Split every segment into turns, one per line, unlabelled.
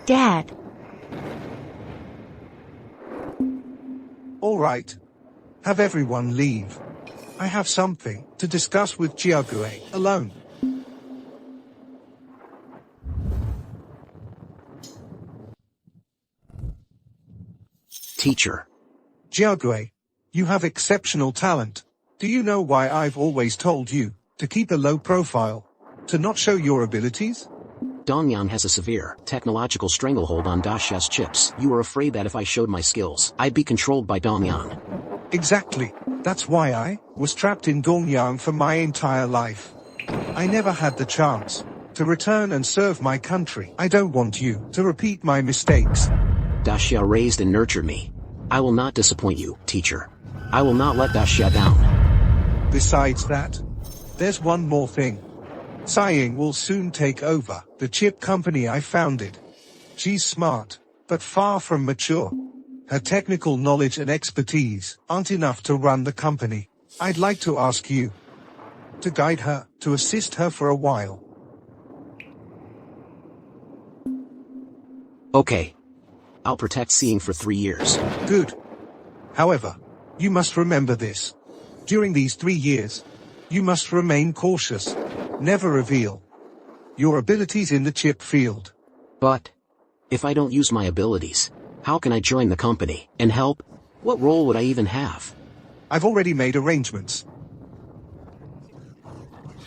Dad.
All right. Have everyone leave. I have something to discuss with Jiague alone.
Teacher.
Jiague, you have exceptional talent. Do you know why I've always told you to keep a low profile? To not show your abilities?
Dongyan has a severe, technological stranglehold on Daxia's chips. You were afraid that if I showed my skills, I'd be controlled by Dongyan.
Exactly. That's why I was trapped in Dongyang for my entire life. I never had the chance to return and serve my country. I don't want you to repeat my mistakes.
Daxia raised and nurtured me. I will not disappoint you, teacher. I will not let Daxia down.
Besides that, there's one more thing. Saiying will soon take over the chip company I founded. She's smart, but far from mature. Her technical knowledge and expertise aren't enough to run the company. I'd like to ask you to guide her, to assist her for a while.
Okay. I'll protect Seeing for 3 years.
Good. However, you must remember this. During these 3 years, you must remain cautious. Never reveal your abilities in the chip field.
But if I don't use my abilities, how can I join the company and help? What role would I even have?
I've already made arrangements.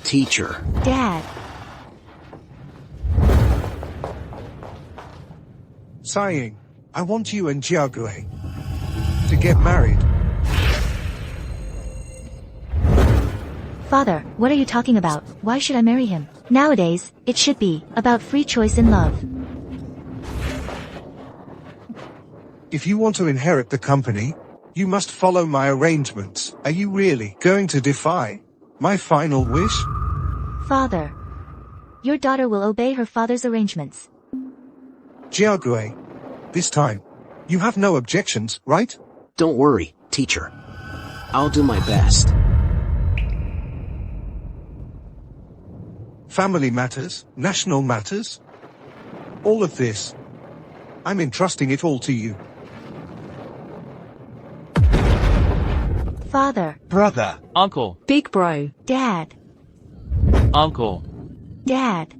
Teacher.
Dad.
Saiying, I want you and Jiague to get married.
Father, what are you talking about? Why should I marry him? Nowadays, it should be about free choice in love.
If you want to inherit the company, you must follow my arrangements. Are you really going to defy my final wish?
Father, your daughter will obey her father's arrangements.
Jiague, this time, you have no objections, right?
Don't worry, teacher. I'll do my best.
Family matters, national matters. All of this. I'm entrusting it all to you.
Father.
Brother.
Uncle.
Big bro. Dad.
Uncle.
Dad.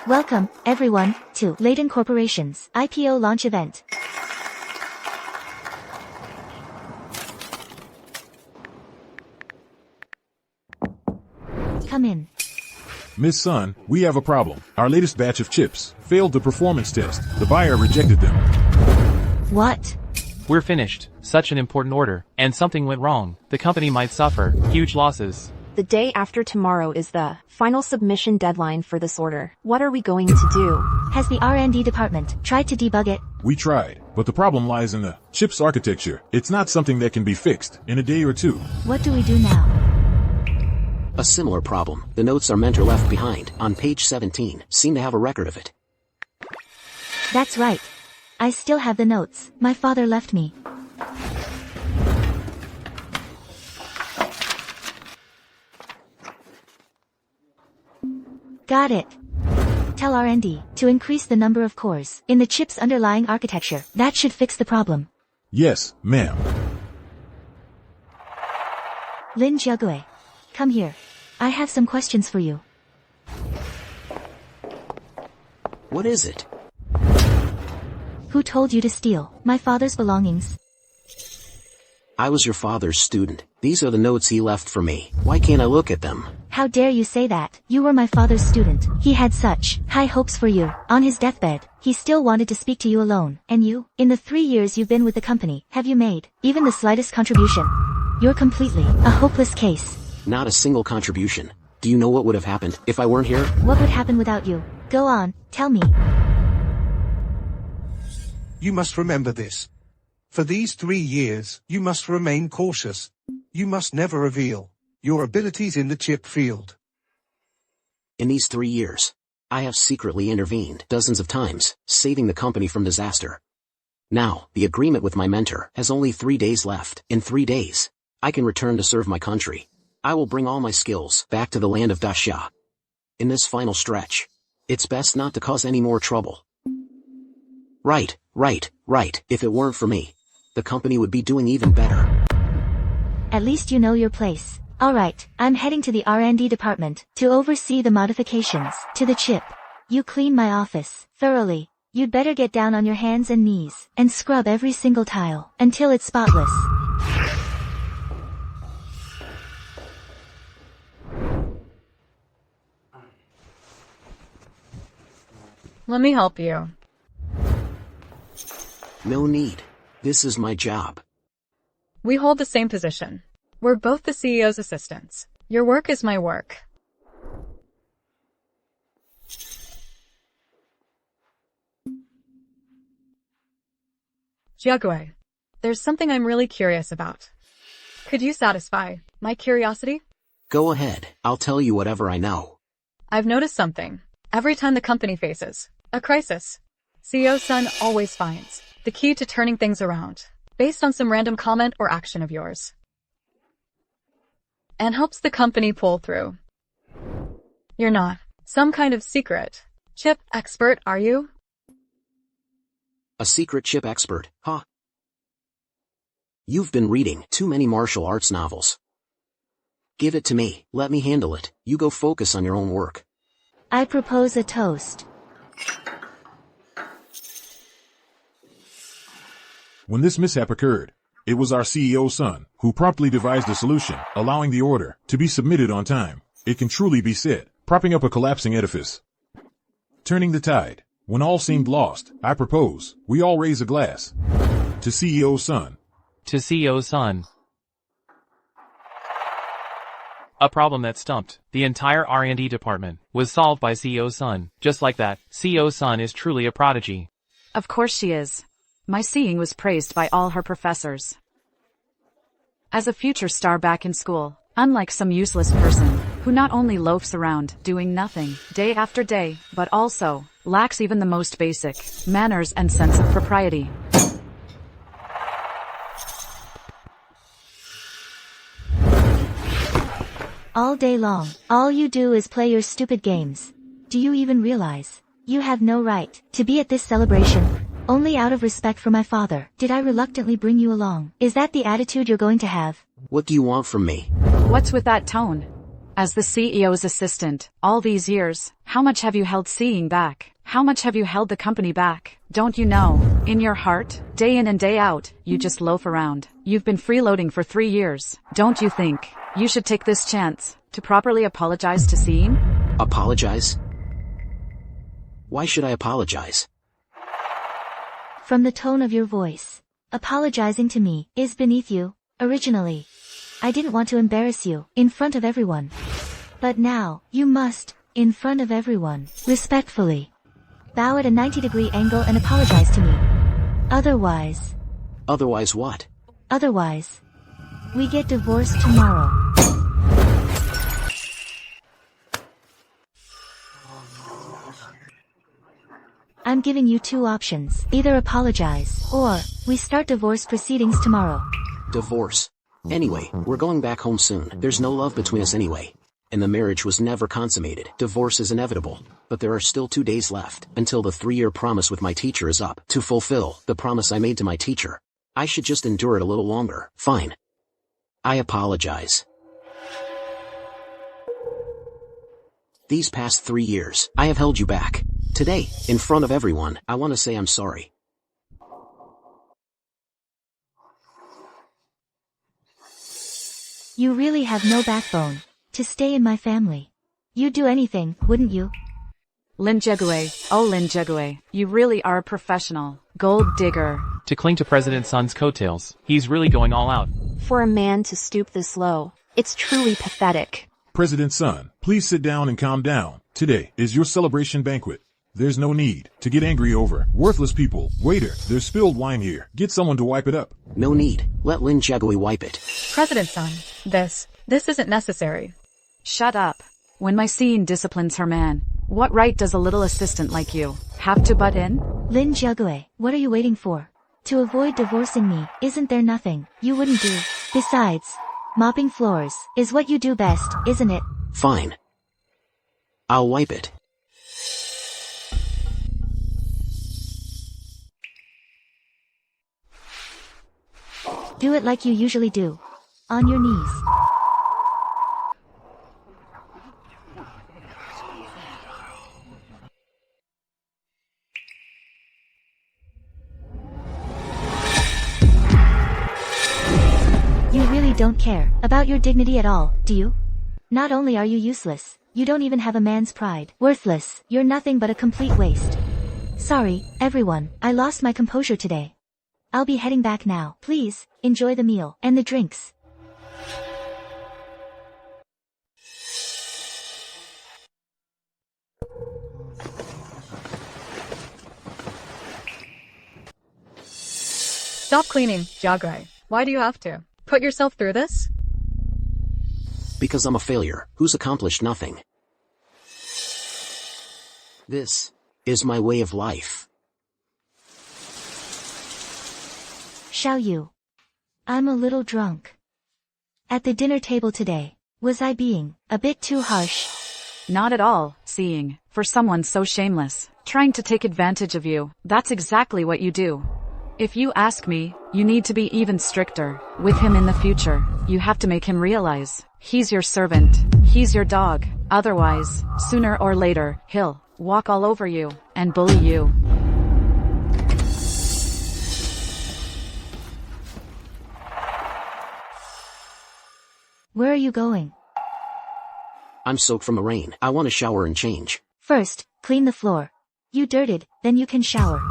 Welcome, everyone, to Layton Corporation's IPO launch event. Come in.
Miss Sun, we have a problem. Our latest batch of chips failed the performance test. The buyer rejected them.
What?
We're finished. Such an important order. And something went wrong. The company might suffer huge losses.
The day after tomorrow is the final submission deadline for this order. What are we going to do?
Has the R&D department tried to debug it?
We tried, but the problem lies in the chip's architecture. It's not something that can be fixed in a day or two.
What do we do now?
A similar problem. The notes our mentor left behind on page 17 seem to have a record of it.
That's right. I still have the notes my father left me. Got it. Tell R&D to increase the number of cores in the chip's underlying architecture. That should fix the problem.
Yes, ma'am.
Lin Jiague, come here. I have some questions for you.
What is it?
Who told you to steal my father's belongings?
I was your father's student. These are the notes he left for me. Why can't I look at them?
How dare you say that? You were my father's student. He had such high hopes for you. On his deathbed, he still wanted to speak to you alone. And you, in the 3 years you've been with the company, have you made even the slightest contribution? You're completely a hopeless case.
Not a single contribution. Do you know what would have happened if I weren't here?
What would happen without you? Go on, tell me.
You must remember this. For these 3 years, you must remain cautious. You must never reveal your abilities in the chip field.
In these 3 years, I have secretly intervened dozens of times, saving the company from disaster. Now, the agreement with my mentor has only 3 days left. In 3 days, I can return to serve my country. I will bring all my skills back to the land of Dasha. In this final stretch, it's best not to cause any more trouble. Right. If it weren't for me, the company would be doing even better.
At least you know your place. Alright, I'm heading to the R&D department to oversee the modifications to the chip. You clean my office thoroughly. You'd better get down on your hands and knees and scrub every single tile until it's spotless.
Let me help you.
No need. This is my job.
We hold the same position. We're both the CEO's assistants. Your work is my work. Jiagui, there's something I'm really curious about. Could you satisfy my curiosity?
Go ahead, I'll tell you whatever I know.
I've noticed something. Every time the company faces a crisis, CEO Sun always finds the key to turning things around, based on some random comment or action of yours, and helps the company pull through. You're not some kind of secret chip expert, are you?
A secret chip expert, huh? You've been reading too many martial arts novels. Give it to me, let me handle it, you go focus on your own work.
I propose a toast.
When this mishap occurred, it was our CEO's son who promptly devised a solution, allowing the order to be submitted on time. It can truly be said, propping up a collapsing edifice. Turning the tide. When all seemed lost, I propose we all raise a glass to CEO's son.
To CEO Sun. A problem that stumped the entire R&D department was solved by CEO Sun. Just like that, CEO Sun is truly a prodigy.
Of course she is. My seeing was praised by all her professors. As a future star back in school, unlike some useless person who not only loafs around doing nothing day after day, but also lacks even the most basic manners and sense of propriety.
All day long, all you do is play your stupid games. Do you even realize you have no right to be at this celebration? Only out of respect for my father did I reluctantly bring you along. Is that the attitude you're going to have?
What do you want from me?
What's with that tone? As the CEO's assistant, all these years, how much have you held seeing back? How much have you held the company back? Don't you know, in your heart, day in and day out, you just loaf around. You've been freeloading for 3 years. Don't you think you should take this chance to properly apologize to Seeing?
Apologize? Why should I apologize?
From the tone of your voice, apologizing to me is beneath you. Originally, I didn't want to embarrass you in front of everyone. But now, you must, in front of everyone, respectfully, bow at a 90-degree angle and apologize to me. Otherwise...
Otherwise what?
Otherwise, we get divorced tomorrow. I'm giving you 2 options. Either apologize, or we start divorce proceedings tomorrow.
Divorce. Anyway, we're going back home soon. There's no love between us anyway. And the marriage was never consummated. Divorce is inevitable. But there are still 2 days left until the 3-year promise with my teacher is up. To fulfill the promise I made to my teacher, I should just endure it a little longer. Fine. I apologize. These past 3 years, I have held you back. Today, in front of everyone, I want to say I'm sorry.
You really have no backbone to stay in my family. You'd do anything, wouldn't you?
Lin Jiagui, oh Lin Jiagui, you really are a professional gold digger.
To cling to President Sun's coattails, he's really going all out.
For a man to stoop this low, it's truly pathetic.
President Sun, please sit down and calm down. Today is your celebration banquet. There's no need to get angry over worthless people. Waiter, there's spilled wine here. Get someone to wipe it up.
No need. Let Lin Jiagui wipe it.
President Sun, this isn't necessary.
Shut up. When my scene disciplines her man, what right does a little assistant like you have to butt in?
Lin Jiagui, what are you waiting for? To avoid divorcing me, isn't there nothing you wouldn't do? Besides, mopping floors is what you do best, isn't it?
Fine. I'll wipe it.
Do it like you usually do. On your knees. You really don't care about your dignity at all, do you? Not only are you useless, you don't even have a man's pride. Worthless, you're nothing but a complete waste. Sorry, everyone, I lost my composure today. I'll be heading back now. Please, enjoy the meal and the drinks.
Stop cleaning, Jiagui. Why do you have to put yourself through this?
Because I'm a failure who's accomplished nothing. This is my way of life.
Xiao Yu. I'm a little drunk. At the dinner table today, was I being a bit too harsh?
Not at all, seeing, for someone so shameless, trying to take advantage of you. That's exactly what you do. If you ask me, you need to be even stricter with him in the future. You have to make him realize he's your servant, he's your dog. Otherwise, sooner or later, he'll walk all over you and bully you.
Where are you going?
I'm soaked from the rain. I want to shower and change.
First, clean the floor. You dirted, then you can shower.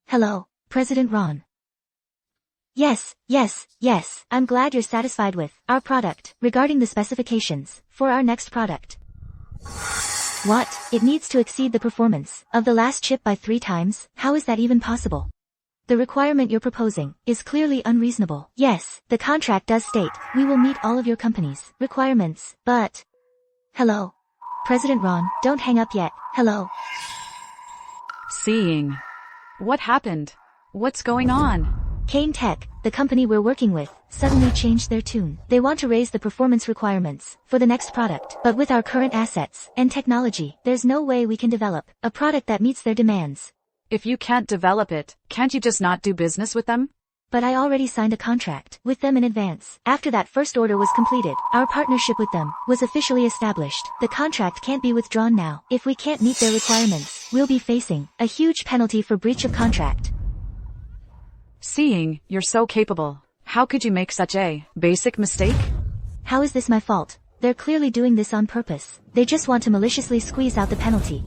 Hello, President Ron. Yes, I'm glad you're satisfied with our product. Regarding the specifications for our next product. What? It needs to exceed the performance of the last chip by 3 times? How is that even possible? The requirement you're proposing is clearly unreasonable. Yes, the contract does state we will meet all of your company's requirements, but... Hello. President Ron, don't hang up yet. Hello.
Seeing. What happened? What's going on?
Kane Tech, the company we're working with, suddenly changed their tune. They want to raise the performance requirements for the next product. But with our current assets and technology, there's no way we can develop a product that meets their demands.
If you can't develop it, can't you just not do business with them?
But I already signed a contract with them in advance. After that first order was completed, our partnership with them was officially established. The contract can't be withdrawn now. If we can't meet their requirements, we'll be facing a huge penalty for breach of contract.
Seeing, you're so capable. How could you make such a basic mistake?
How is this my fault? They're clearly doing this on purpose. They just want to maliciously squeeze out the penalty.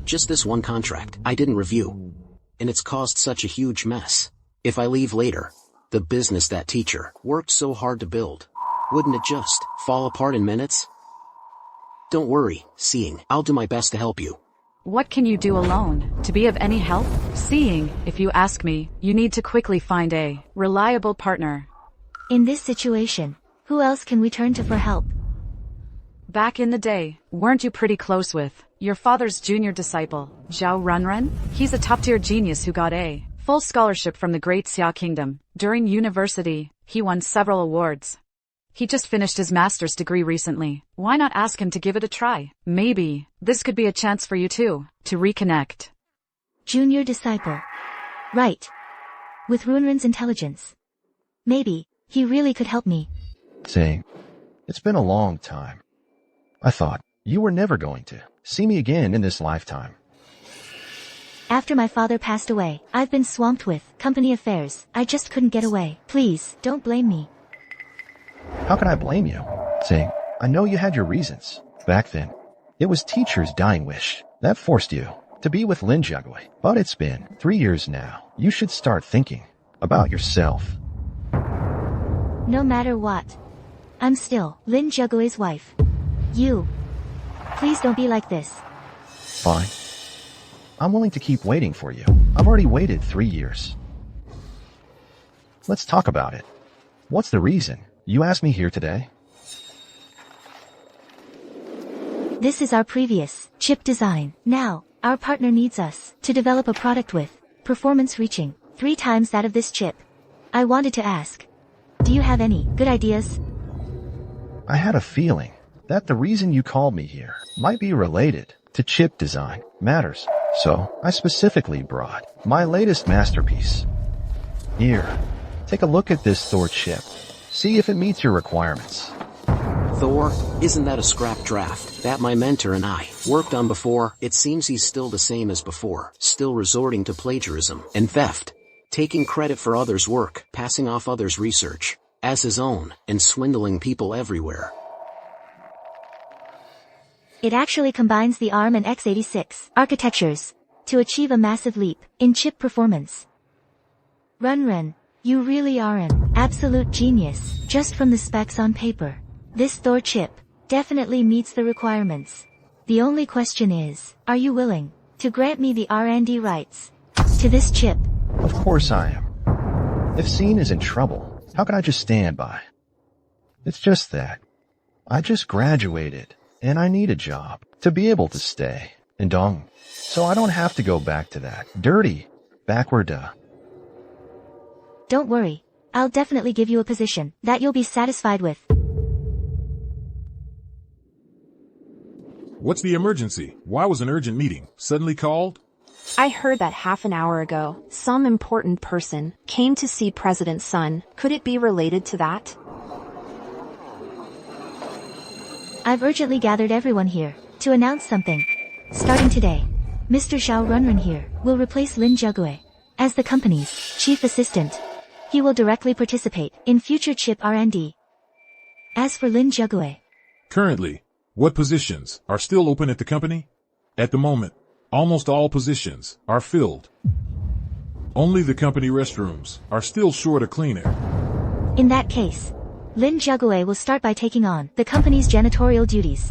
Just this one contract I didn't review. And it's caused such a huge mess. If I leave later, the business that teacher worked so hard to build, wouldn't it just fall apart in minutes? Don't worry, Seeing, I'll do my best to help you.
What can you do alone to be of any help? Seeing, if you ask me, you need to quickly find a reliable partner.
In this situation, who else can we turn to for help?
Back in the day, weren't you pretty close with your father's junior disciple, Zhao Runrun? He's a top-tier genius who got a full scholarship from the Great Xia Kingdom. During university, he won several awards. He just finished his master's degree recently. Why not ask him to give it a try? Maybe this could be a chance for you too, to reconnect.
Junior disciple. Right. With Runrun's intelligence. Maybe he really could help me.
Say, it's been a long time. I thought you were never going to see me again in this lifetime.
After my father passed away, I've been swamped with company affairs. I just couldn't get away. Please, don't blame me.
How can I blame you? Say, I know you had your reasons back then. It was teacher's dying wish that forced you to be with Lin Jagui. But it's been 3 years now. You should start thinking about yourself.
No matter what, I'm still Lin Jagui's wife. Please don't be like this.
Fine. I'm willing to keep waiting for you. I've already waited 3 years. Let's talk about it. What's the reason you asked me here today?
This is our previous chip design. Now, our partner needs us to develop a product with performance reaching 3 times that of this chip. I wanted to ask, do you have any good ideas?
I had a feeling that the reason you called me here might be related to chip design matters. So, I specifically brought my latest masterpiece. Here, take a look at this Thor chip. See if it meets your requirements.
Thor, isn't that a scrap draft that my mentor and I worked on before? It seems he's still the same as before, still resorting to plagiarism and theft, taking credit for others' work, passing off others' research as his own, and swindling people everywhere.
It actually combines the ARM and x86 architectures to achieve a massive leap in chip performance. Run, you really are an absolute genius, just from the specs on paper. This Thor chip definitely meets the requirements. The only question is, are you willing to grant me the R&D rights to this chip?
Of course I am. If Scene is in trouble, how can I just stand by? It's just that I just graduated and I need a job to be able to stay in Dong, so I don't have to go back to that dirty, backward.
Don't worry, I'll definitely give you a position that you'll be satisfied with.
What's the emergency? Why was an urgent meeting suddenly called?
I heard that half an hour ago, some important person came to see President Sun. Could it be related to that?
I've urgently gathered everyone here to announce something. Starting today, Mr. Xiao Runrun here will replace Lin Jagui as the company's chief assistant. He will directly participate in future chip R&D. As for Lin Jagui,
Currently, what positions are still open at the company? At the moment, almost all positions are filled. Only the company restrooms are still short a cleaner.
in that case, Lin Jagui will start by taking on the company's janitorial duties.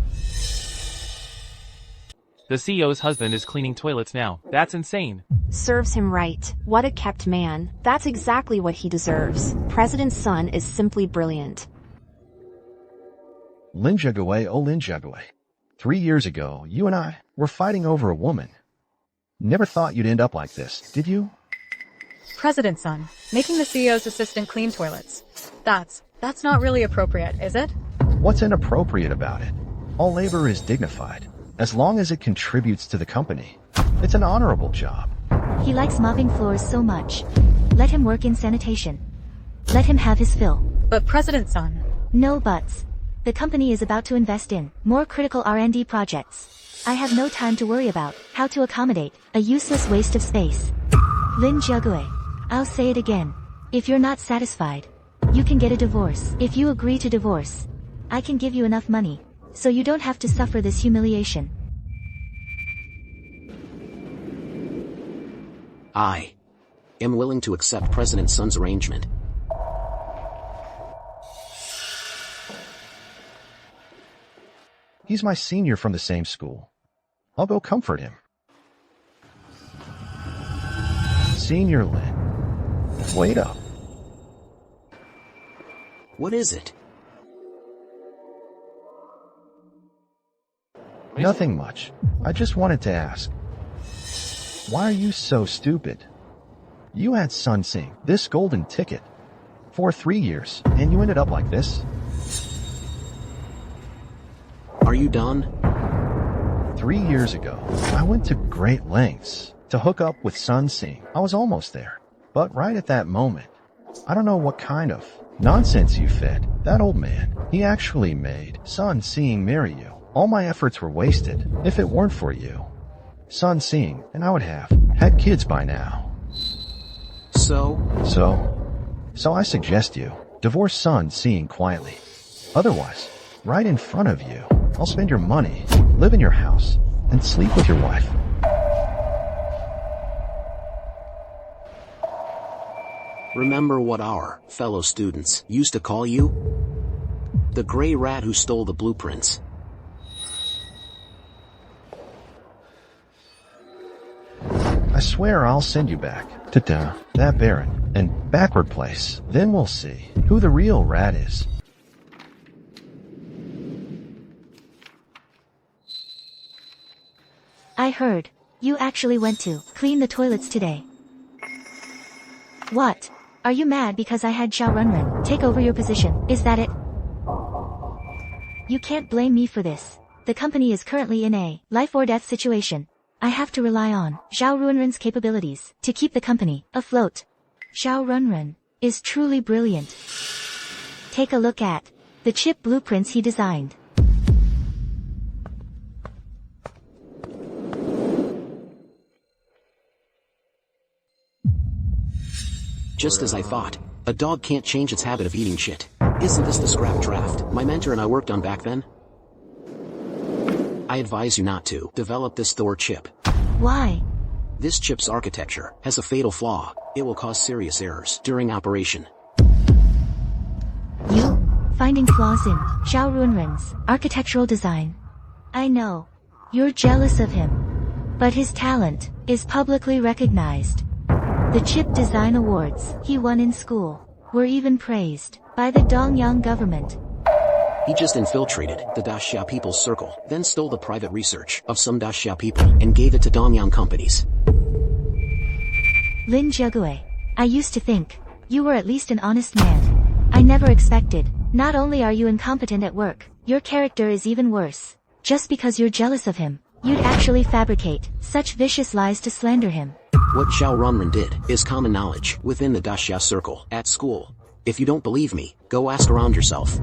The CEO's husband is cleaning toilets now. That's insane.
Serves him right. What a kept man. That's exactly what he deserves. President Sun is simply brilliant.
Lin Jagui, oh Lin Jagui. 3 years ago, you and I were fighting over a woman. Never thought you'd end up like this, did you?
President Sun, making the CEO's assistant clean toilets. That's not really appropriate, is it?
What's inappropriate about it? All labor is dignified, as long as it contributes to the company. It's an honorable job.
He likes mopping floors so much. Let him work in sanitation. Let him have his fill.
But President Sun...
No buts. The company is about to invest in more critical R&D projects. I have no time to worry about how to accommodate a useless waste of space. Lin Jagui, I'll say it again. If you're not satisfied, you can get a divorce. If you agree to divorce, I can give you enough money, so you don't have to suffer this humiliation.
I am willing to accept President Sun's arrangement.
He's my senior from the same school. I'll go comfort him. Senior Lin, wait up.
What is it?
Nothing much. I just wanted to ask. Why are you so stupid? You had Sun Sing this golden ticket for 3 years, and you ended up like this?
Are you done?
3 years ago, I went to great lengths to hook up with Sun Sing. I was almost there. But right at that moment, I don't know what kind of nonsense you fed that old man. He actually made Sun Sing marry you. All my efforts were wasted if it weren't for you. Sun Sing and I would have had kids by now. So I suggest you divorce Sun Sing quietly. Otherwise, right in front of you, I'll spend your money, live in your house, and sleep with your wife.
Remember what our fellow students used to call you? The gray rat who stole the blueprints.
I swear I'll send you back to that barren and backward place. Then we'll see who the real rat is.
I heard. You actually went to clean the toilets today. What? Are you mad because I had Xiao Runrun take over your position, is that it? You can't blame me for this. The company is currently in a life or death situation. I have to rely on Xiao Runrun's capabilities to keep the company afloat. Xiao Runrun is truly brilliant. Take a look at the chip blueprints he designed.
Just as I thought. A dog can't change its habit of eating shit. Isn't this the scrap draft my mentor and I worked on back then? I advise you not to develop this Thor chip.
Why?
This chip's architecture has a fatal flaw. It will cause serious errors during operation.
You? Finding flaws in Xiao Runrun's architectural design? I know. You're jealous of him. But his talent is publicly recognized. The chip design awards he won in school were even praised by the Dongyang government.
He just infiltrated the Daxia people's circle, then stole the private research of some Daxia people and gave it to Dongyang companies.
Lin Jiague, I used to think you were at least an honest man. I never expected. Not only are you incompetent at work, your character is even worse. Just because you're jealous of him, you'd actually fabricate such vicious lies to slander him.
What Xiao Runrun did is common knowledge within the Daxia circle at school. If you don't believe me, go ask around yourself.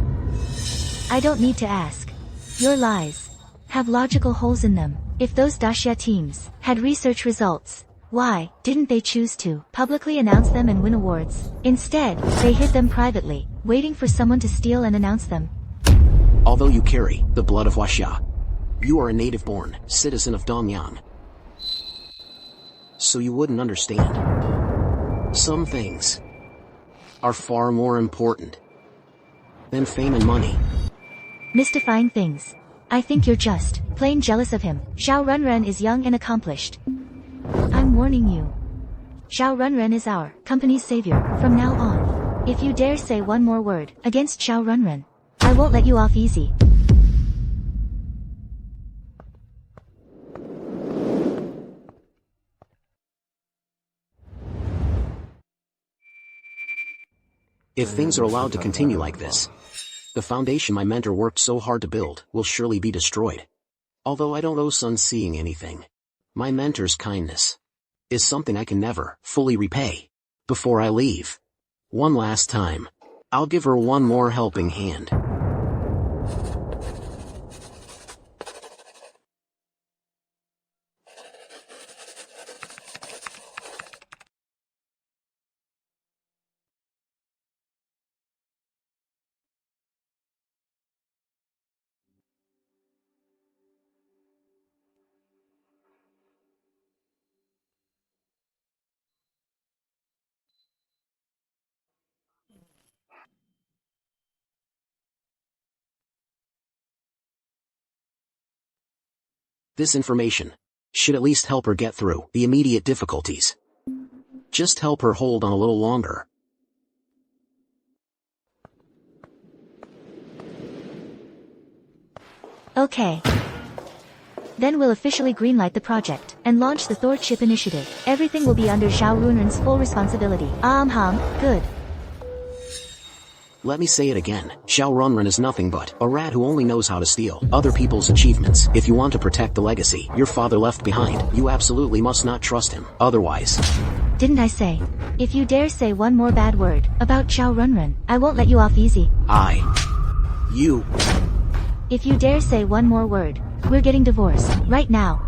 I don't need to ask. Your lies have logical holes in them. If those Daxia teams had research results, why didn't they choose to publicly announce them and win awards? Instead, they hid them privately, waiting for someone to steal and announce them.
Although you carry the blood of Huaxia, you are a native-born citizen of Dongyang. So you wouldn't understand. Some things are far more important than fame and money.
Mystifying things. I think you're just plain jealous of him. Xiao Runrun is young and accomplished. I'm warning you. Xiao Runrun is our company's savior from now on. If you dare say one more word against Xiao Runrun, I won't let you off easy.
If things are allowed to continue like this, the foundation my mentor worked so hard to build will surely be destroyed. Although I don't owe Sun seeing anything, my mentor's kindness is something I can never fully repay. Before I leave, one last time, I'll give her one more helping hand. This information should at least help her get through the immediate difficulties. Just help her hold on a little longer.
Okay. Then we'll officially greenlight the project and launch the Thor Chip Initiative. Everything will be under Xiao Runrun's full responsibility. Good.
Let me say it again. Xiao Runrun is nothing but a rat who only knows how to steal other people's achievements. If you want to protect the legacy your father left behind, you absolutely must not trust him. Otherwise...
Didn't I say? If you dare say one more bad word about Xiao Runrun, I won't let you off easy.
You...
If you dare say one more word, we're getting divorced, right now.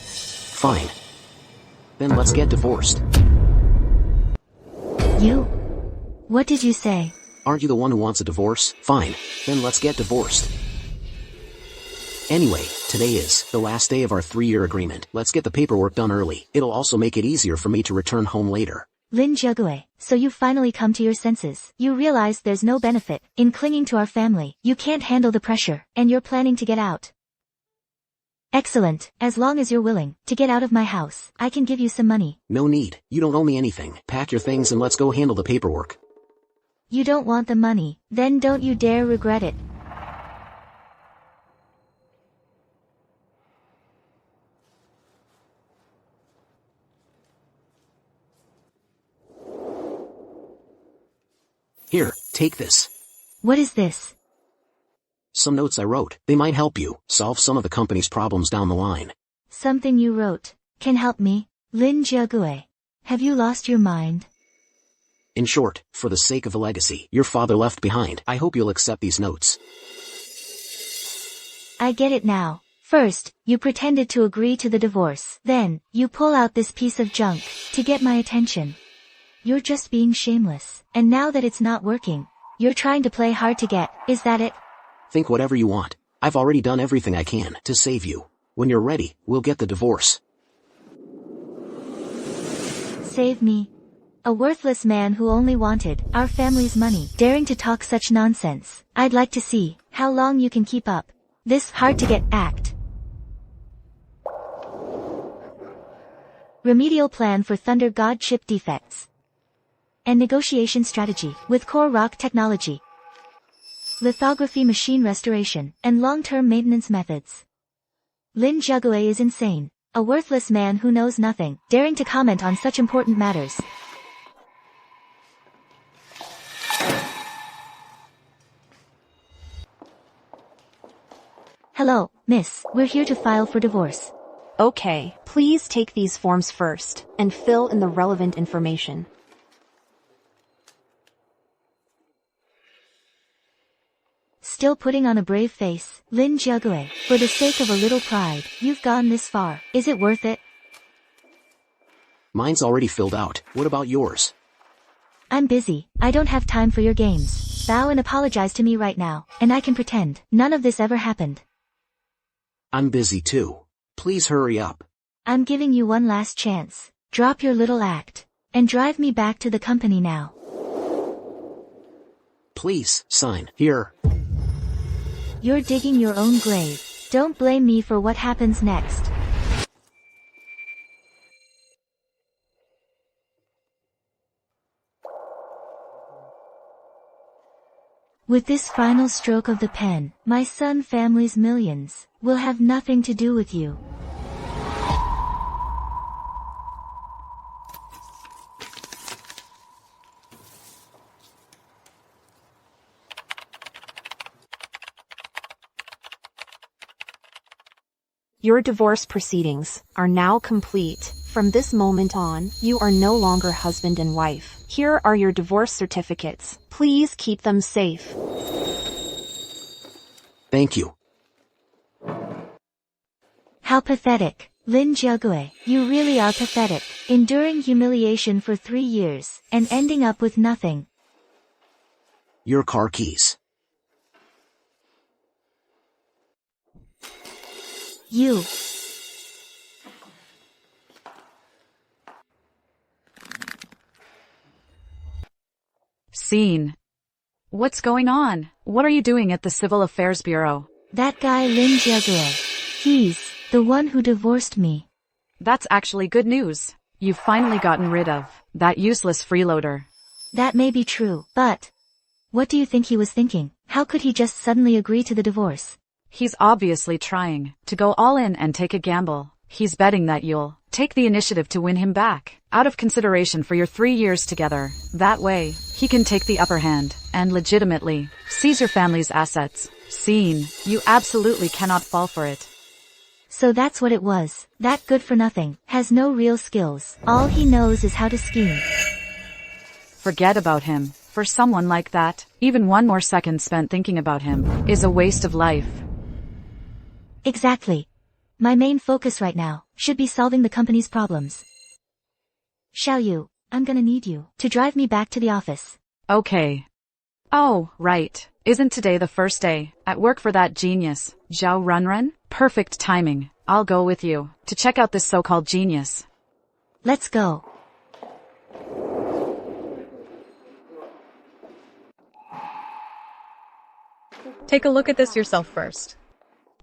Fine. Then let's get divorced.
You? What did you say?
Aren't you the one who wants a divorce? Fine. Then let's get divorced. Anyway, today is the last day of our 3-year agreement. Let's get the paperwork done early. It'll also make it easier for me to return home later.
Lin Jiague, so you've finally come to your senses. You realize there's no benefit in clinging to our family. You can't handle the pressure, and you're planning to get out. Excellent. As long as you're willing to get out of my house, I can give you some money.
No need. You don't owe me anything. Pack your things and let's go handle the paperwork.
You don't want the money, then don't you dare regret it.
Here, take this.
What is this?
Some notes I wrote. They might help you solve some of the company's problems down the line.
Something you wrote can help me? Lin Jiague, have you lost your mind?
In short, for the sake of the legacy your father left behind, I hope you'll accept these notes.
I get it now. First, you pretended to agree to the divorce. Then, you pull out this piece of junk to get my attention. You're just being shameless. And now that it's not working, you're trying to play hard to get. Is that it?
Think whatever you want. I've already done everything I can to save you. When you're ready, we'll get the divorce.
Save me. A worthless man who only wanted our family's money, daring to talk such nonsense. I'd like to see how long you can keep up this hard-to-get act. Remedial plan for Thunder God chip defects. And negotiation strategy with core rock technology. Lithography machine restoration, and long-term maintenance methods. Lin Jiague is insane. A worthless man who knows nothing, daring to comment on such important matters. Hello, miss, we're here to file for divorce.
Okay, please take these forms first, and fill in the relevant information.
Still putting on a brave face, Lin Jiague, for the sake of a little pride, you've gone this far. Is it worth it?
Mine's already filled out. What about yours?
I'm busy. I don't have time for your games. Bow and apologize to me right now, and I can pretend none of this ever happened.
I'm busy too. Please hurry up.
I'm giving you one last chance. Drop your little act, and drive me back to the company now.
Please, sign. Here.
You're digging your own grave. Don't blame me for what happens next. With this final stroke of the pen, my son family's millions will have nothing to do with you.
Your divorce proceedings are now complete. From this moment on, you are no longer husband and wife. Here are your divorce certificates. Please keep them safe.
Thank you.
How pathetic. Lin Jiague, you really are pathetic. Enduring humiliation for 3 years, and ending up with nothing.
Your car keys.
You.
Scene. What's going on? What are you doing at the Civil Affairs Bureau?
That guy Lin Jiague. He's the one who divorced me.
That's actually good news. You've finally gotten rid of that useless freeloader.
That may be true, but what do you think he was thinking? How could he just suddenly agree to the divorce?
He's obviously trying to go all in and take a gamble. He's betting that you'll take the initiative to win him back, out of consideration for your 3 years together. That way, he can take the upper hand and legitimately seize your family's assets. Scene. You absolutely cannot fall for it.
So that's what it was. That good-for-nothing has no real skills. All he knows is how to scheme.
Forget about him. For someone like that, even one more second spent thinking about him is a waste of life.
Exactly. My main focus right now should be solving the company's problems. Xiao Yu, I'm gonna need you to drive me back to the office.
Okay. Oh, right. Isn't today the first day at work for that genius, Zhao Runrun? Perfect timing. I'll go with you to check out this so-called genius.
Let's go.
Take a look at this yourself first.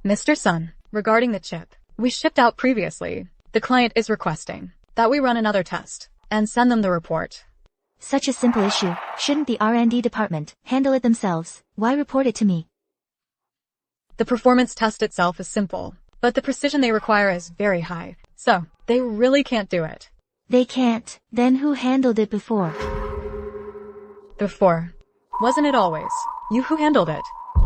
Mr. Sun, regarding the chip we shipped out previously, the client is requesting that we run another test and send them the report.
Such a simple issue. Shouldn't the R&D department handle it themselves? Why report it to me?
The performance test itself is simple, but the precision they require is very high, so they really can't do it.
They can't. Then who handled it before?
Before. Wasn't it always you who handled it?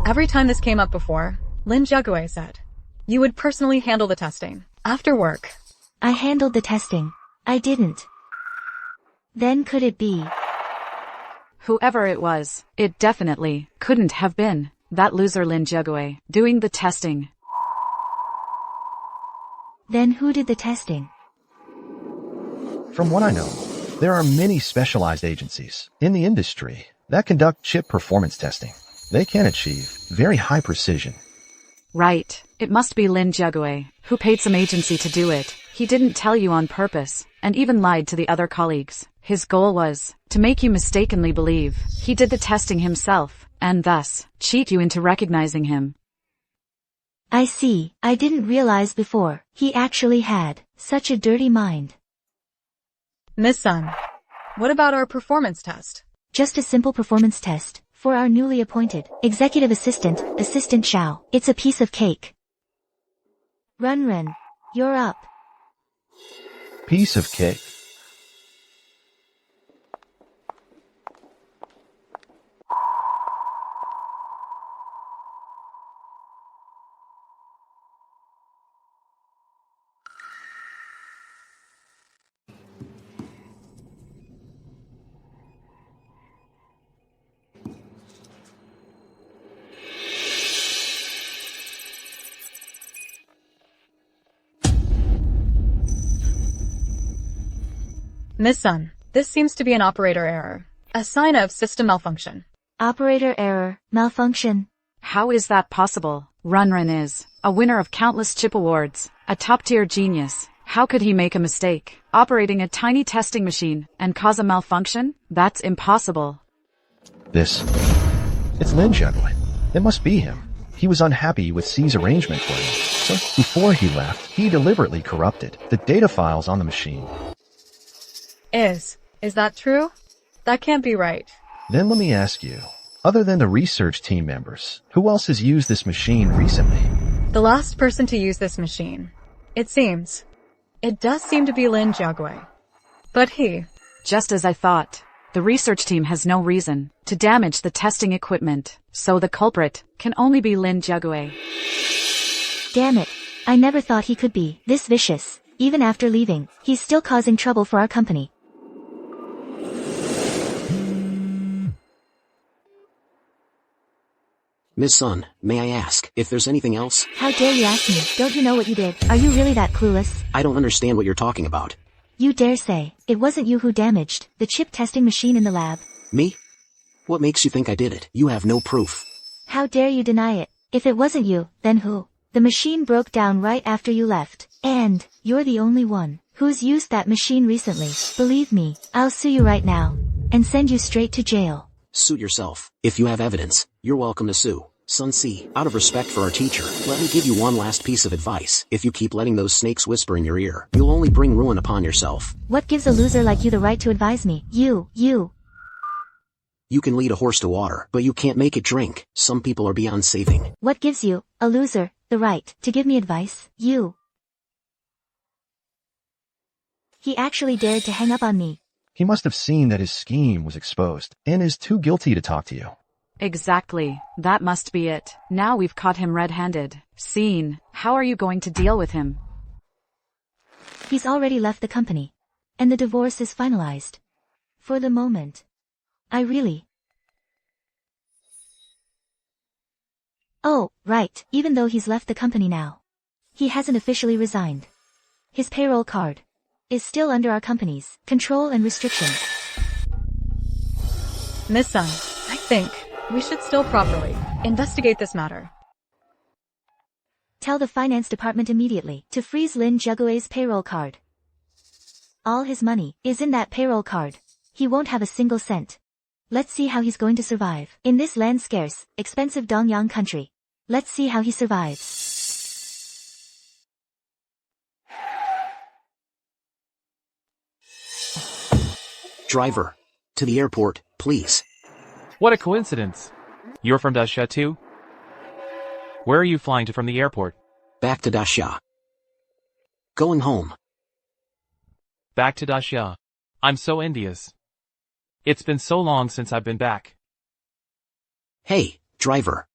Every time this came up before, Lin Jiague said, you would personally handle the testing after work.
I handled the testing. I didn't. Then could it be?
Whoever it was, it definitely couldn't have been that loser Lin Jiague doing the testing.
Then who did the testing?
From what I know, there are many specialized agencies in the industry that conduct chip performance testing. They can achieve very high precision.
Right. It must be Lin Jiague who paid some agency to do it. He didn't tell you on purpose, and even lied to the other colleagues. His goal was to make you mistakenly believe he did the testing himself, and thus cheat you into recognizing him.
I see. I didn't realize before. He actually had such a dirty mind.
Miss Sun, what about our performance test?
Just a simple performance test for our newly appointed executive assistant, Assistant Xiao. It's a piece of cake. Run, you're up.
Piece of cake.
Miss Sun, this seems to be an operator error, a sign of system malfunction.
Operator error, malfunction.
How is that possible? Runrun is a winner of countless chip awards, a top-tier genius. How could he make a mistake operating a tiny testing machine and cause a malfunction? That's impossible.
It's Lin Jiague. It must be him. He was unhappy with C's arrangement for him, so before he left, he deliberately corrupted the data files on the machine.
Is that true? That can't be right.
Then let me ask you, other than the research team members, who else has used this machine recently?
The last person to use this machine. It does seem to be Lin Jiague. But
Just as I thought. The research team has no reason to damage the testing equipment, so the culprit can only be Lin Jiague.
Damn it. I never thought he could be this vicious. Even after leaving, he's still causing trouble for our company.
Miss Sun, may I ask if there's anything else?
How dare you ask me? Don't you know what you did? Are you really that clueless?
I don't understand what you're talking about.
You dare say it wasn't you who damaged the chip testing machine in the lab?
Me? What makes you think I did it? You have no proof.
How dare you deny it? If it wasn't you, then who? The machine broke down right after you left, and you're the only one who's used that machine recently. Believe me, I'll sue you right now and send you straight to jail.
Suit yourself. If you have evidence, you're welcome to sue. Sun C, out of respect for our teacher, let me give you one last piece of advice. If you keep letting those snakes whisper in your ear, you'll only bring ruin upon yourself.
What gives a loser like you the right to advise me? You.
You can lead a horse to water, but you can't make it drink. Some people are beyond saving.
What gives you, a loser, the right to give me advice? You. He actually dared to hang up on me.
He must have seen that his scheme was exposed and is too guilty to talk to you.
Exactly. That must be it. Now we've caught him red-handed. Scene. How are you going to deal with him?
He's already left the company. And the divorce is finalized. For the moment. Oh, right. Even though he's left the company now. He hasn't officially resigned. His payroll card is still under our company's control and restrictions.
Miss Sun, I think we should still properly investigate this matter.
Tell the finance department immediately to freeze Lin Jugue's payroll card. All his money is in that payroll card. He won't have a single cent. Let's see how he's going to survive. In this land-scarce, expensive Dongyang country. Let's see how he survives.
Driver. To the airport, please.
What a coincidence. You're from Dasha too? Where are you flying to from the airport?
Back to Dasha. Going home.
Back to Dasha. I'm so envious. It's been so long since I've been back.
Hey, driver.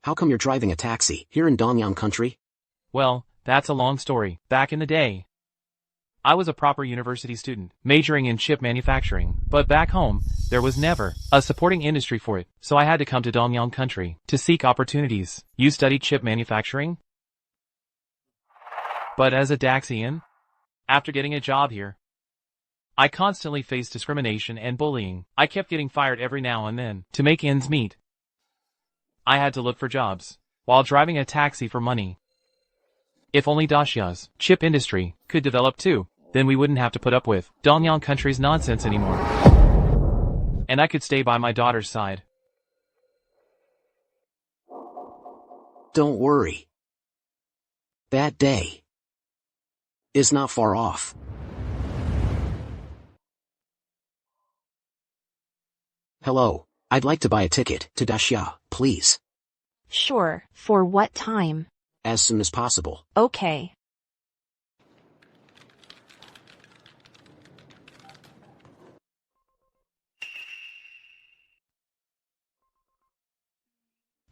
How come you're driving a taxi here in Dongyang country?
Well, that's a long story. Back in the day, I was a proper university student, majoring in chip manufacturing, but back home, there was never a supporting industry for it, so I had to come to Dongyang country to seek opportunities. You studied chip manufacturing? But as a Daxian, after getting a job here, I constantly faced discrimination and bullying. I kept getting fired every now and then. To make ends meet, I had to look for jobs, while driving a taxi for money. If only Dasha's chip industry could develop too, then we wouldn't have to put up with Dongyang country's nonsense anymore. And I could stay by my daughter's side.
Don't worry. That day is not far off. Hello, I'd like to buy a ticket to Dasha, please.
Sure, for what time?
As soon as possible.
Okay.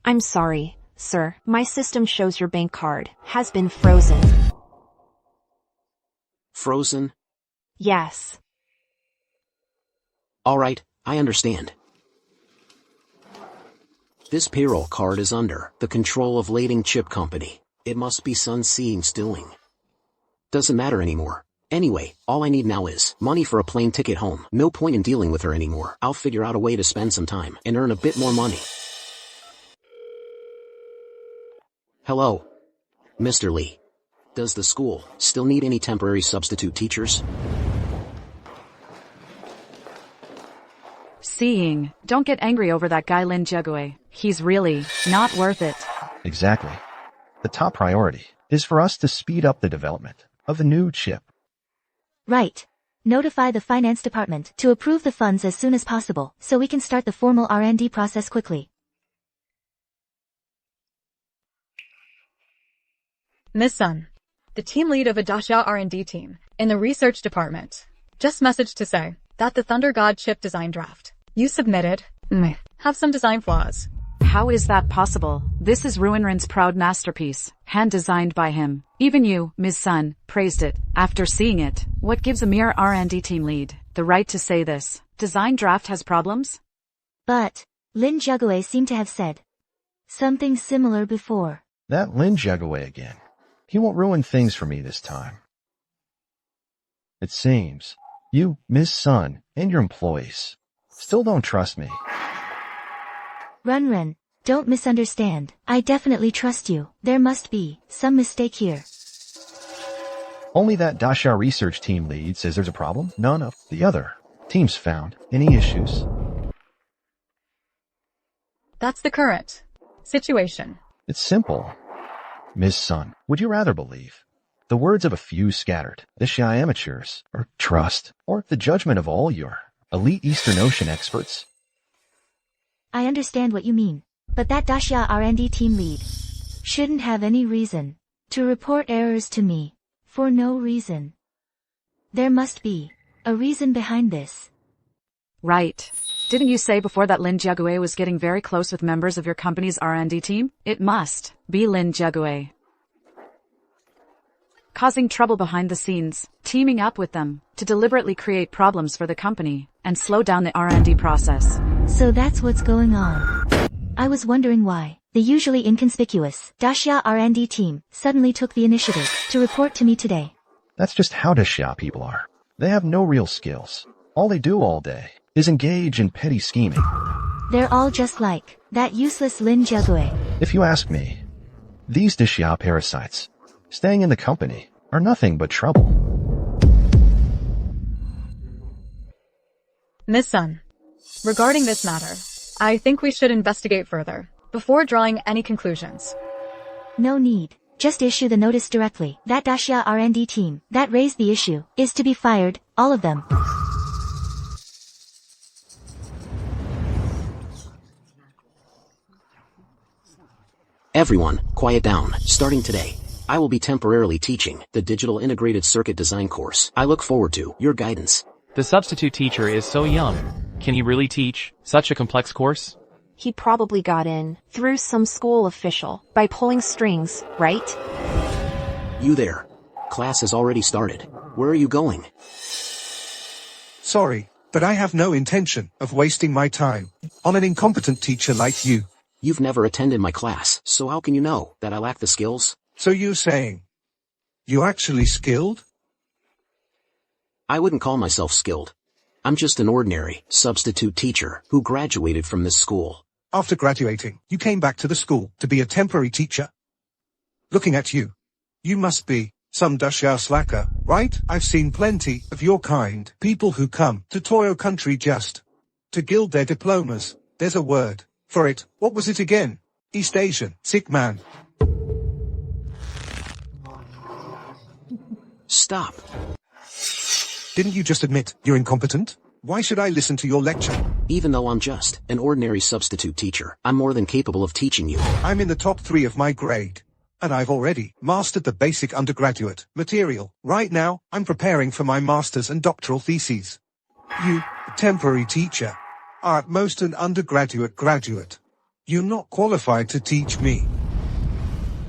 I'm sorry, sir. My system shows your bank card has been frozen.
Frozen?
Yes.
Alright, I understand. This payroll card is under the control of Lading Chip Company. It must be Sun Seeing Stilling. Doesn't matter anymore. Anyway, all I need now is money for a plane ticket home. No point in dealing with her anymore. I'll figure out a way to spend some time and earn a bit more money. Hello, Mr. Lee. Does the school still need any temporary substitute teachers?
Seeing, don't get angry over that guy Lin Jugue. He's really not worth it.
Exactly. The top priority is for us to speed up the development of the new chip.
Right. Notify the finance department to approve the funds as soon as possible, so we can start the formal R&D process quickly.
Miss Sun, the team lead of a Dasha R&D team in the research department, just messaged to say that the Thunder God chip design draft you submitted have some design flaws.
How is that possible? This is Ruinrin's proud masterpiece, hand-designed by him. Even you, Ms. Sun, praised it. After seeing it, what gives a mere R&D team lead the right to say this design draft has problems?
But Lin Jugue seemed to have said something similar before.
That Lin Jugue again. He won't ruin things for me this time. It seems you, Ms. Sun, and your employees still don't trust me.
Run, don't misunderstand. I definitely trust you. There must be some mistake here.
Only that Dasha research team lead says there's a problem. None of the other teams found any issues.
That's the current situation.
It's simple. Ms. Sun, would you rather believe the words of a few scattered Dasha amateurs, or trust, or the judgment of all your elite Eastern Ocean experts?
I understand what you mean, but that Dasha R&D team lead shouldn't have any reason to report errors to me for no reason. There must be a reason behind this.
Right. Didn't you say before that Lin Jugue was getting very close with members of your company's R&D team? It must be Lin Jugue. Causing trouble behind the scenes, teaming up with them to deliberately create problems for the company and slow down the R&D process.
So that's what's going on. I was wondering why the usually inconspicuous Dasha R&D team suddenly took the initiative to report to me today.
That's just how Dasha people are. They have no real skills. All they do all day is engage in petty scheming.
They're all just like that useless Lin Jiagui.
If you ask me, these Dixia parasites, staying in the company, are nothing but trouble.
Miss Sun, regarding this matter, I think we should investigate further before drawing any conclusions.
No need. Just issue the notice directly. That Daxia R&D team that raised the issue is to be fired, all of them.
Everyone, quiet down. Starting today, I will be temporarily teaching the Digital Integrated Circuit Design course. I look forward to your guidance.
The substitute teacher is so young. Can he really teach such a complex course?
He probably got in through some school official by pulling strings, right?
You there. Class has already started. Where are you going?
Sorry, but I have no intention of wasting my time on an incompetent teacher like you.
You've never attended my class, so how can you know that I lack the skills?
So you're saying you're actually skilled?
I wouldn't call myself skilled. I'm just an ordinary substitute teacher who graduated from this school.
After graduating, you came back to the school to be a temporary teacher. Looking at you, you must be some Daxia slacker, right? I've seen plenty of your kind, people who come to Toyo country just to gild their diplomas. There's a word for it. What was it again? East Asian, sick man.
Stop.
Didn't you just admit you're incompetent? Why should I listen to your lecture?
Even though I'm just an ordinary substitute teacher, I'm more than capable of teaching you.
I'm in the top 3 of my grade, and I've already mastered the basic undergraduate material. Right now, I'm preparing for my master's and doctoral theses. You, a temporary teacher, are at most an undergraduate graduate. You're not qualified to teach me.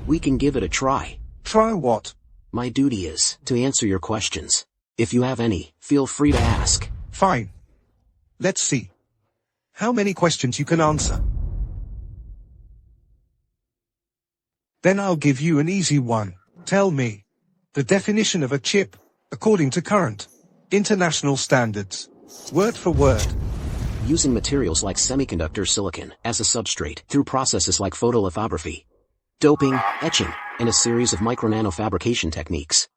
We can give it a try.
Try what?
My duty is to answer your questions. If you have any, feel free to ask.
Fine. Let's see how many questions you can answer. Then I'll give you an easy one. Tell me the definition of a chip according to current international standards, word for word.
Using materials like semiconductor silicon as a substrate through processes like photolithography, doping, etching, and a series of micro-nanofabrication techniques.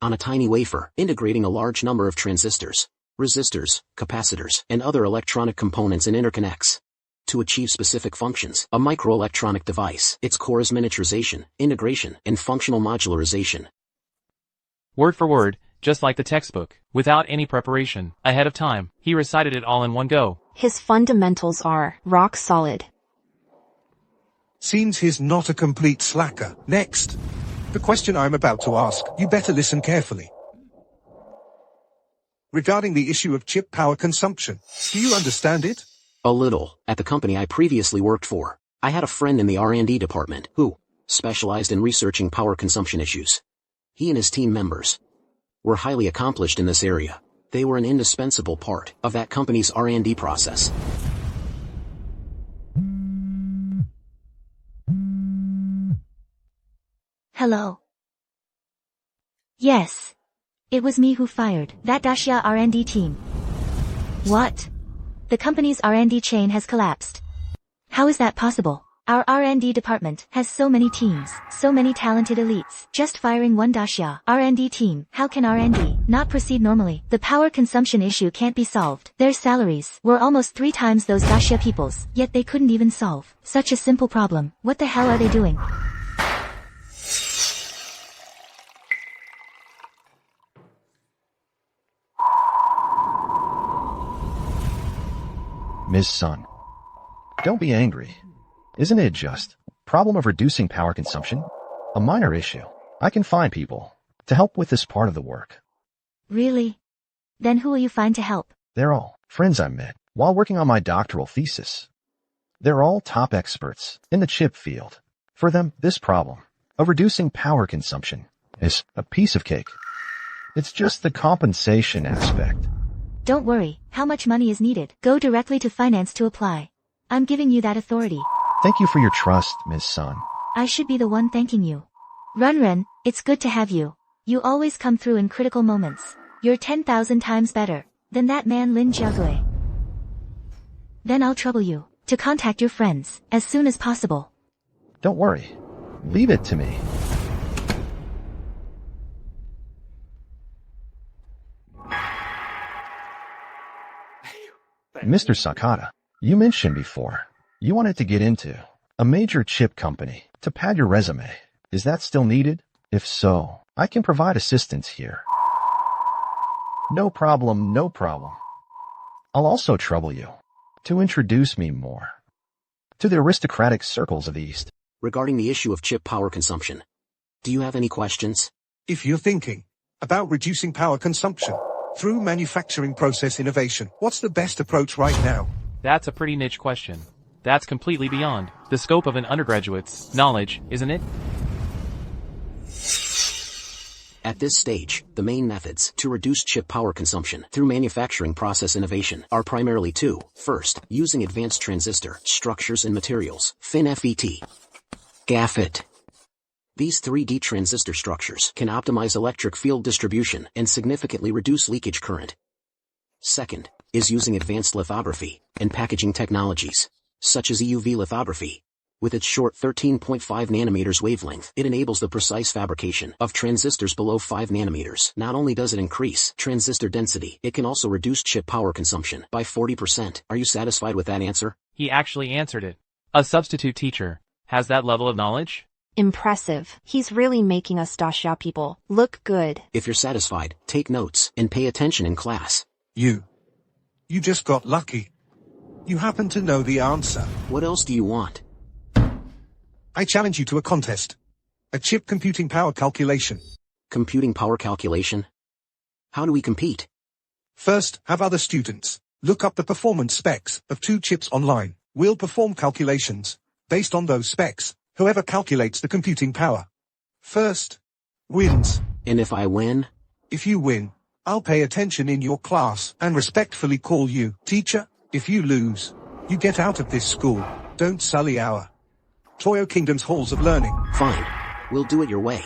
On a tiny wafer, integrating a large number of transistors, resistors, capacitors, and other electronic components and interconnects. To achieve specific functions, a microelectronic device, its core is miniaturization, integration, and functional modularization.
Word for word, just like the textbook, without any preparation, ahead of time. He recited it all in one go.
His fundamentals are rock solid.
Seems he's not a complete slacker. Next. The question I'm about to ask, you better listen carefully. Regarding the issue of chip power consumption, do you understand it?
A little. At the company I previously worked for, I had a friend in the R&D department who specialized in researching power consumption issues. He and his team members were highly accomplished in this area. They were an indispensable part of that company's R&D process.
Hello. Yes. It was me who fired that Daxia R&D team. What? The company's R&D chain has collapsed. How is that possible? Our R&D department has so many teams, so many talented elites. Just firing one Daxia R&D team. How can R&D not proceed normally? The power consumption issue can't be solved. Their salaries were almost 3 times those Daxia people's, yet they couldn't even solve such a simple problem. What the hell are they doing?
Ms. Sun, don't be angry. Isn't it just a problem of reducing power consumption? A minor issue. I can find people to help with this part of the work.
Really? Then who will you find to help?
They're all friends I met while working on my doctoral thesis. They're all top experts in the chip field. For them, this problem of reducing power consumption is a piece of cake. It's just the compensation aspect.
Don't worry, how much money is needed? Go directly to finance to apply. I'm giving you that authority.
Thank you for your trust, Ms. Sun.
I should be the one thanking you. Run, it's good to have you. You always come through in critical moments. You're 10,000 times better than that man Lin Jiagui. then I'll trouble you to contact your friends as soon as possible.
Don't worry. Leave it to me. Mr. Sakata, you mentioned before you wanted to get into a major chip company to pad your resume. Is that still needed? If so, I can provide assistance here. No problem, no problem. I'll also trouble you to introduce me more to the aristocratic circles of the East.
Regarding the issue of chip power consumption, do you have any questions?
If you're thinking about reducing power consumption through manufacturing process innovation, what's the best approach right now?
That's a pretty niche question. That's completely beyond the scope of an undergraduate's knowledge, isn't it?
At this stage, the main methods to reduce chip power consumption through manufacturing process innovation are primarily two. First, using advanced transistor structures and materials, FinFET, GAFET. These 3D transistor structures can optimize electric field distribution and significantly reduce leakage current. Second, is using advanced lithography and packaging technologies, such as EUV lithography. With its short 13.5 nanometers wavelength, it enables the precise fabrication of transistors below 5 nanometers. Not only does it increase transistor density, it can also reduce chip power consumption by 40%. Are you satisfied with that answer?
He actually answered it. A substitute teacher has that level of knowledge?
Impressive. He's really making us Dasha people look good.
If you're satisfied, take notes and pay attention in class.
You just got lucky. You happen to know the answer.
What else do you want?
I challenge you to a contest. A chip computing power calculation.
Computing power calculation? How do we compete?
First, have other students look up the performance specs of 2 chips online. We'll perform calculations based on those specs. Whoever calculates the computing power first wins.
And if I win?
If you win, I'll pay attention in your class and respectfully call you teacher. If you lose, you get out of this school. Don't sully our Toyo Kingdom's halls of learning.
Fine. We'll do it your way.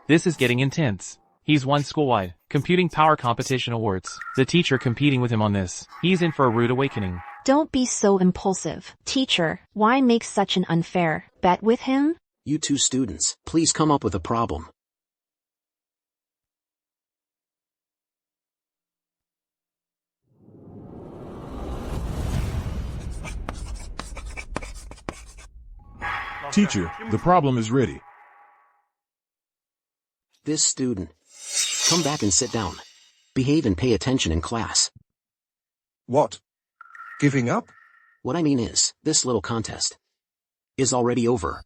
This is getting intense. He's won school-wide computing power competition awards. The teacher competing with him on this. He's in for a rude awakening.
Don't be so impulsive. Teacher, why make such an unfair bet with him?
You two students, please come up with a problem.
Teacher, the problem is ready.
This student. Come back and sit down. Behave and pay attention in class.
What? Giving up?
What I mean is, this little contest is already over.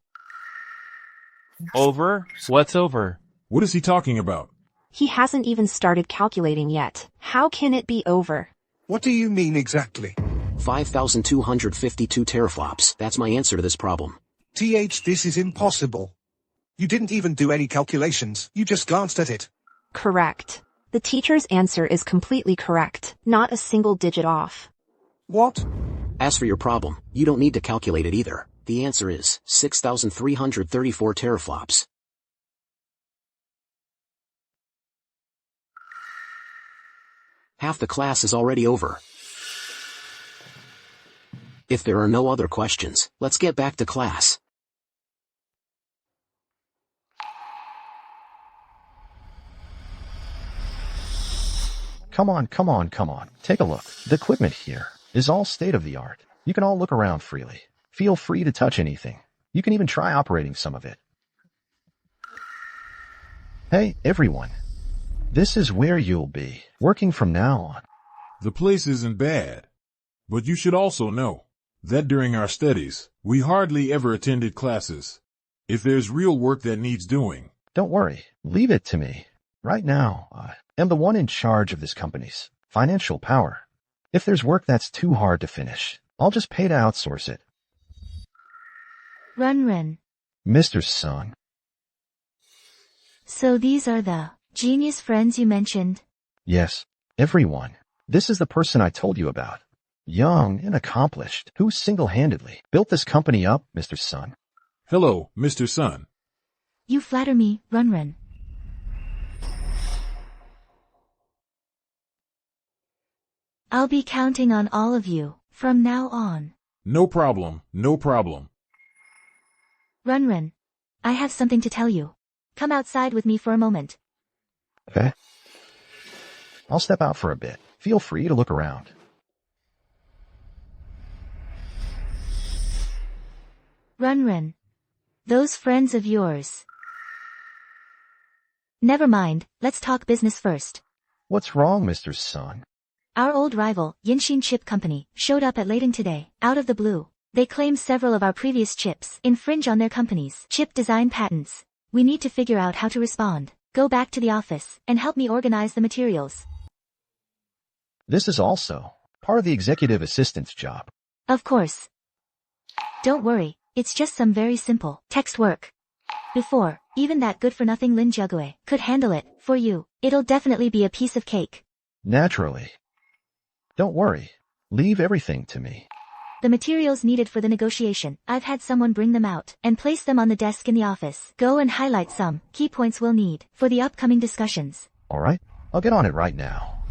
Over? What's over?
What is he talking about?
He hasn't even started calculating yet. How can it be over?
What do you mean exactly?
5,252 teraflops. That's my answer to this problem.
This is impossible. You didn't even do any calculations, you just glanced at it.
Correct. The teacher's answer is completely correct, not a single digit off.
What?
As for your problem, you don't need to calculate it either. The answer is 6,334 teraflops. Half the class is already over. If there are no other questions, let's get back to class.
Come on. Take a look. The equipment here is all state-of-the-art. You can all look around freely. Feel free to touch anything. You can even try operating some of it. Hey, everyone. This is where you'll be working from now on.
The place isn't bad. But you should also know that during our studies, we hardly ever attended classes. If there's real work that needs doing,
Don't worry. Leave it to me. Right now, I am the one in charge of this company's financial power. If there's work that's too hard to finish, I'll just pay to outsource it.
Run.
Mr. Sun.
So these are the genius friends you mentioned?
Yes, everyone. This is the person I told you about. Young and accomplished, who single-handedly built this company up, Mr. Sun.
hello, Mr. Sun.
You flatter me, Run. I'll be counting on all of you From now on.
No problem, no problem.
Run. I have something to tell you. Come outside with me for a moment.
Okay. I'll step out for a bit. Feel free to look around.
Run. Those friends of yours. Never mind, let's talk business first.
What's wrong, Mr. Sun?
Our old rival, Yinshin Chip Company, showed up at Layton today, out of the blue. They claim several of our previous chips infringe on their company's chip design patents. We need to figure out how to respond. Go back to the office, and help me organize the materials.
This is also part of the executive assistant's job.
Of course. Don't worry, it's just some very simple text work. Before, even that good-for-nothing Lin Jiague could handle it, for you, it'll definitely be a piece of cake.
Naturally. Don't worry. Leave everything to me.
The materials needed for the negotiation, I've had someone bring them out, and place them on the desk in the office. Go and highlight some key points we'll need for the upcoming discussions.
Alright, I'll get on it right now.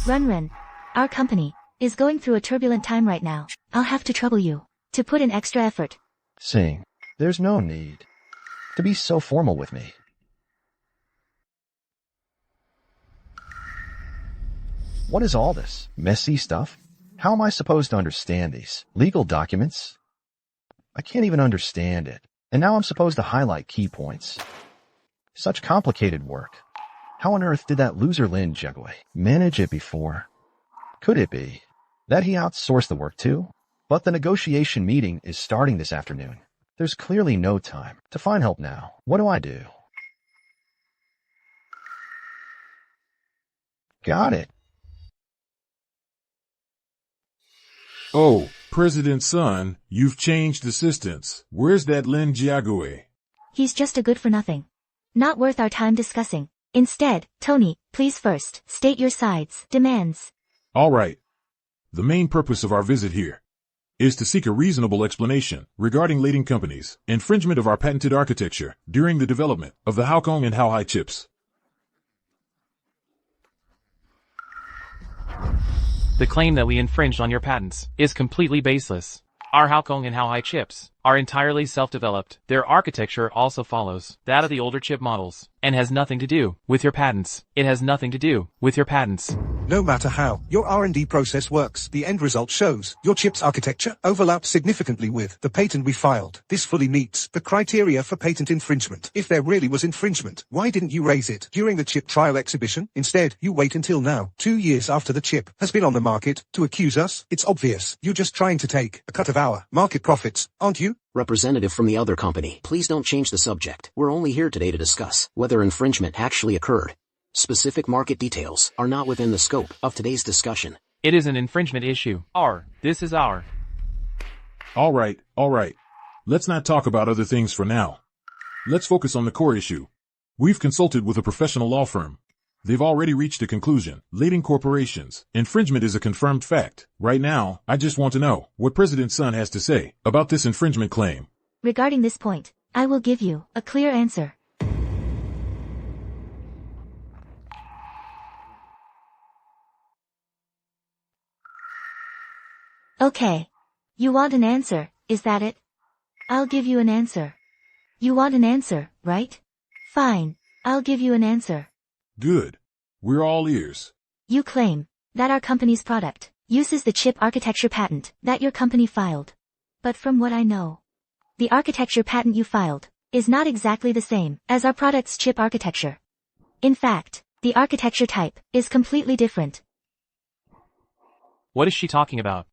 Run. Our company is going through a turbulent time right now. I'll have to trouble you to put in extra effort.
Sing, there's no need to be so formal with me. What is all this messy stuff? How am I supposed to understand these legal documents? I can't even understand it. And now I'm supposed to highlight key points. Such complicated work. How on earth did that loser Lin Jiague manage it before? Could it be that he outsourced the work too? But the negotiation meeting is starting this afternoon. There's clearly no time to find help now. What do I do? Got it.
Oh, President Sun, you've changed assistants. Where's that Lin Jiague?
He's just a good-for-nothing. Not worth our time discussing. Instead, Tony, please first state your side's demands.
All right. The main purpose of our visit here is to seek a reasonable explanation regarding Layton Company's infringement of our patented architecture during the development of the Haokong and Haohai chips.
The claim that we infringed on your patents is completely baseless. Our Haokong and Haohai chips are entirely self-developed. Their architecture also follows that of the older chip models and has nothing to do with your patents. It has nothing to do with your patents.
No matter how your R&D process works, the end result shows your chip's architecture overlaps significantly with the patent we filed. This fully meets the criteria for patent infringement. If there really was infringement, why didn't you raise it during the chip trial exhibition? Instead, you wait until now, 2 years after the chip has been on the market, to accuse us. It's obvious you're just trying to take a cut of our market profits, aren't you?
Representative from the other company, please don't change the subject. We're only here today to discuss whether infringement actually occurred. Specific market details are not within the scope of today's discussion.
It is an infringement issue. This is our.
All right. Let's not talk about other things for now. Let's focus on the core issue. We've consulted with a professional law firm. They've already reached a conclusion. Layton Corporation's infringement is a confirmed fact. Right now, I just want to know what President Sun has to say about this infringement claim.
Regarding this point, I will give you a clear answer. Okay. You want an answer, is that it? I'll give you an answer. You want an answer, right? Fine, I'll give you an answer.
Good. We're all ears.
You claim that our company's product uses the chip architecture patent that your company filed. But from what I know, the architecture patent you filed is not exactly the same as our product's chip architecture. In fact, the architecture type is completely different.
What is she talking about?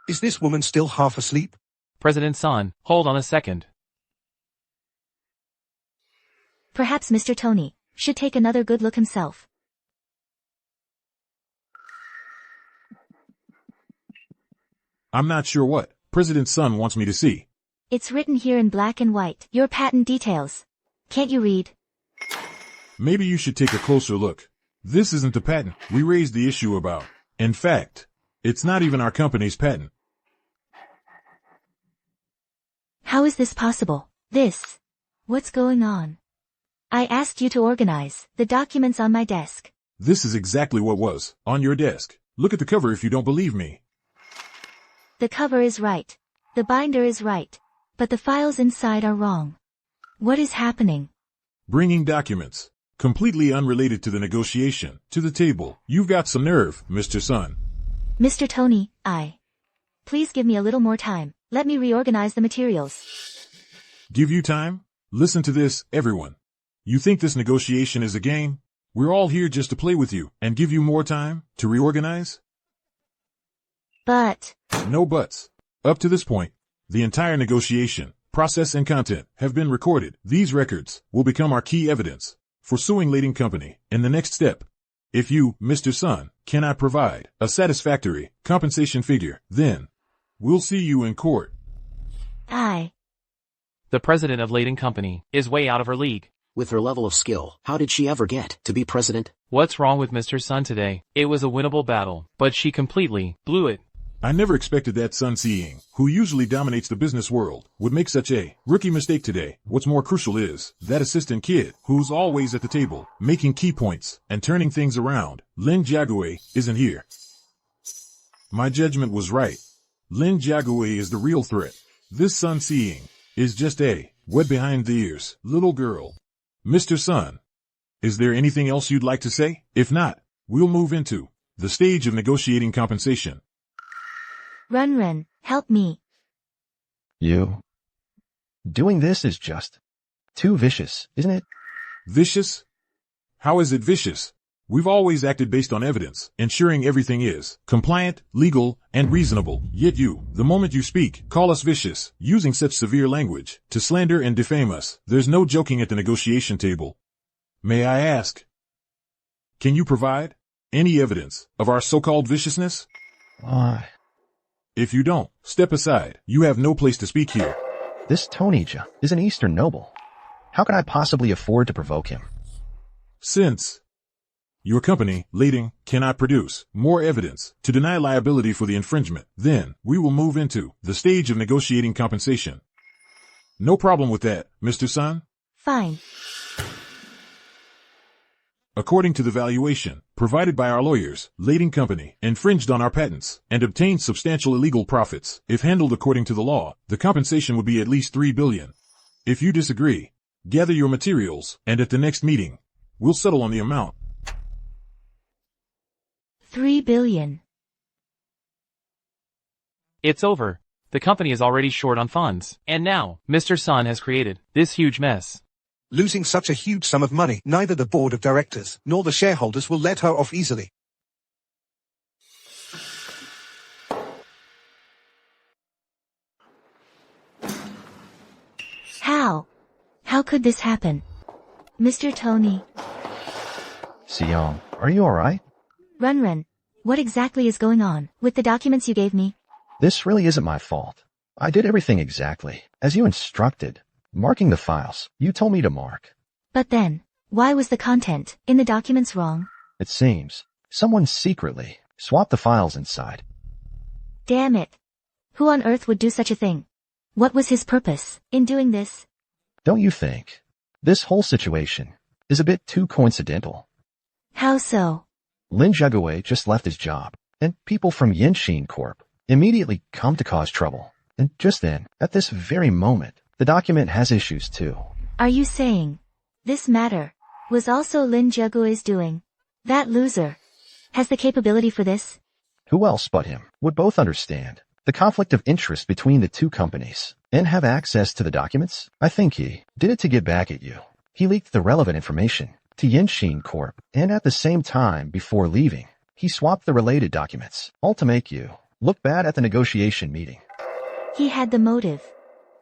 Is this woman still half asleep?
President Sun, hold on a second.
Perhaps Mr. Tony should take another good look himself.
I'm not sure what President Sun wants me to see.
It's written here in black and white. Your patent details. Can't you read?
Maybe you should take a closer look. This isn't the patent we raised the issue about. In fact, it's not even our company's patent.
How is this possible? What's going on? I asked you to organize the documents on my desk.
This is exactly what was on your desk. Look at the cover if you don't believe me.
The cover is right. The binder is right. But the files inside are wrong. What is happening?
Bringing documents, completely unrelated to the negotiation, to the table. You've got some nerve, Mr. Sun.
Mr. Tony, Please give me a little more time. Let me reorganize the materials.
Give you time? Listen to this, everyone. You think this negotiation is a game? We're all here just to play with you and give you more time to reorganize?
But...
No buts. Up to this point, the entire negotiation, process and content have been recorded. These records will become our key evidence for suing Lading Company in the next step. If you, Mr. Sun, cannot provide a satisfactory compensation figure, then we'll see you in court.
The president of Lading Company is way out of her league.
With her level of skill, how did she ever get to be president?
What's wrong with Mr. Sun today? It was a winnable battle, but she completely blew it.
I never expected that Sun Seeing, who usually dominates the business world, would make such a rookie mistake today. What's more crucial is that assistant kid, who's always at the table, making key points and turning things around. Lin Jiagui isn't here. My judgment was right. Lin Jiagui is the real threat. This Sun Seeing is just a wet behind the ears little girl. Mr. Sun, is there anything else you'd like to say? If not, we'll move into the stage of negotiating compensation.
Run, help me.
You. Doing this is just too vicious, isn't it?
Vicious? How is it vicious? We've always acted based on evidence, ensuring everything is compliant, legal, and reasonable. Yet you, the moment you speak, call us vicious, using such severe language to slander and defame us. There's no joking at the negotiation table. May I ask, can you provide any evidence of our so-called viciousness?
Why?
If you don't, step aside. You have no place to speak here.
This Tonija is an Eastern noble. How can I possibly afford to provoke him?
Since your company, Lading, cannot produce more evidence to deny liability for the infringement, then we will move into the stage of negotiating compensation. No problem with that, Mr. Sun?
Fine.
According to the valuation provided by our lawyers, Lading Company infringed on our patents and obtained substantial illegal profits. If handled according to the law, the compensation would be at least 3 billion. If you disagree, gather your materials, and at the next meeting, we'll settle on the amount.
3 billion.
It's over. The company is already short on funds, and now, Mr. Sun has created this huge mess.
Losing such a huge sum of money, neither the board of directors nor the shareholders will let her off easily.
How could this happen? Mr. Tony.
Xiong, are you alright?
Run, what exactly is going on with the documents you gave me?
This really isn't my fault. I did everything exactly as you instructed. Marking the files you told me to mark.
But then, why was the content in the documents wrong?
It seems someone secretly swapped the files inside.
Damn it. Who on earth would do such a thing? What was his purpose in doing this?
Don't you think this whole situation is a bit too coincidental?
How so?
Lin Jiagui just left his job, and people from Yinxin Corp immediately come to cause trouble. And just then, at this very moment, the document has issues too.
Are you saying this matter was also Lin Jiagui's doing? That loser has the capability for this?
Who else but him would both understand the conflict of interest between the two companies and have access to the documents? I think he did it to get back at you. He leaked the relevant information to Yinxin Corp, and at the same time, before leaving, he swapped the related documents, all to make you look bad at the negotiation meeting.
He had the motive,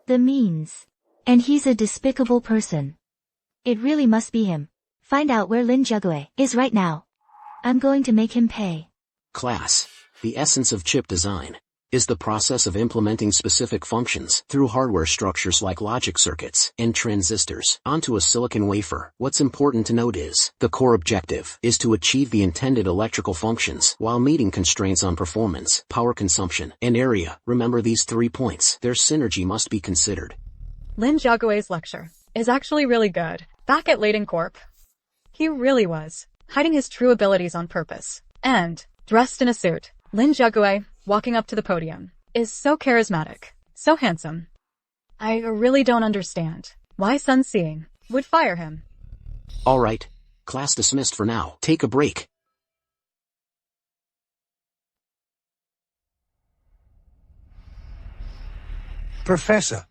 the means, and he's a despicable person. It really must be him. Find out where Lin Jiagui is right now. I'm going to make him pay.
Class. The essence of chip design is the process of implementing specific functions through hardware structures like logic circuits and transistors onto a silicon wafer. What's important to note is the core objective is to achieve the intended electrical functions while meeting constraints on performance, power consumption, and area. Remember these 3 points. Their synergy must be considered.
Lin Jiagui's lecture is actually really good. Back at Lading Corp, he really was hiding his true abilities on purpose. And, dressed in a suit, Lin Jiagui walking up to the podium. is so charismatic, so handsome. I really don't understand why Sun Seeing would fire him.
Alright. Class dismissed for now. Take a break.
Professor,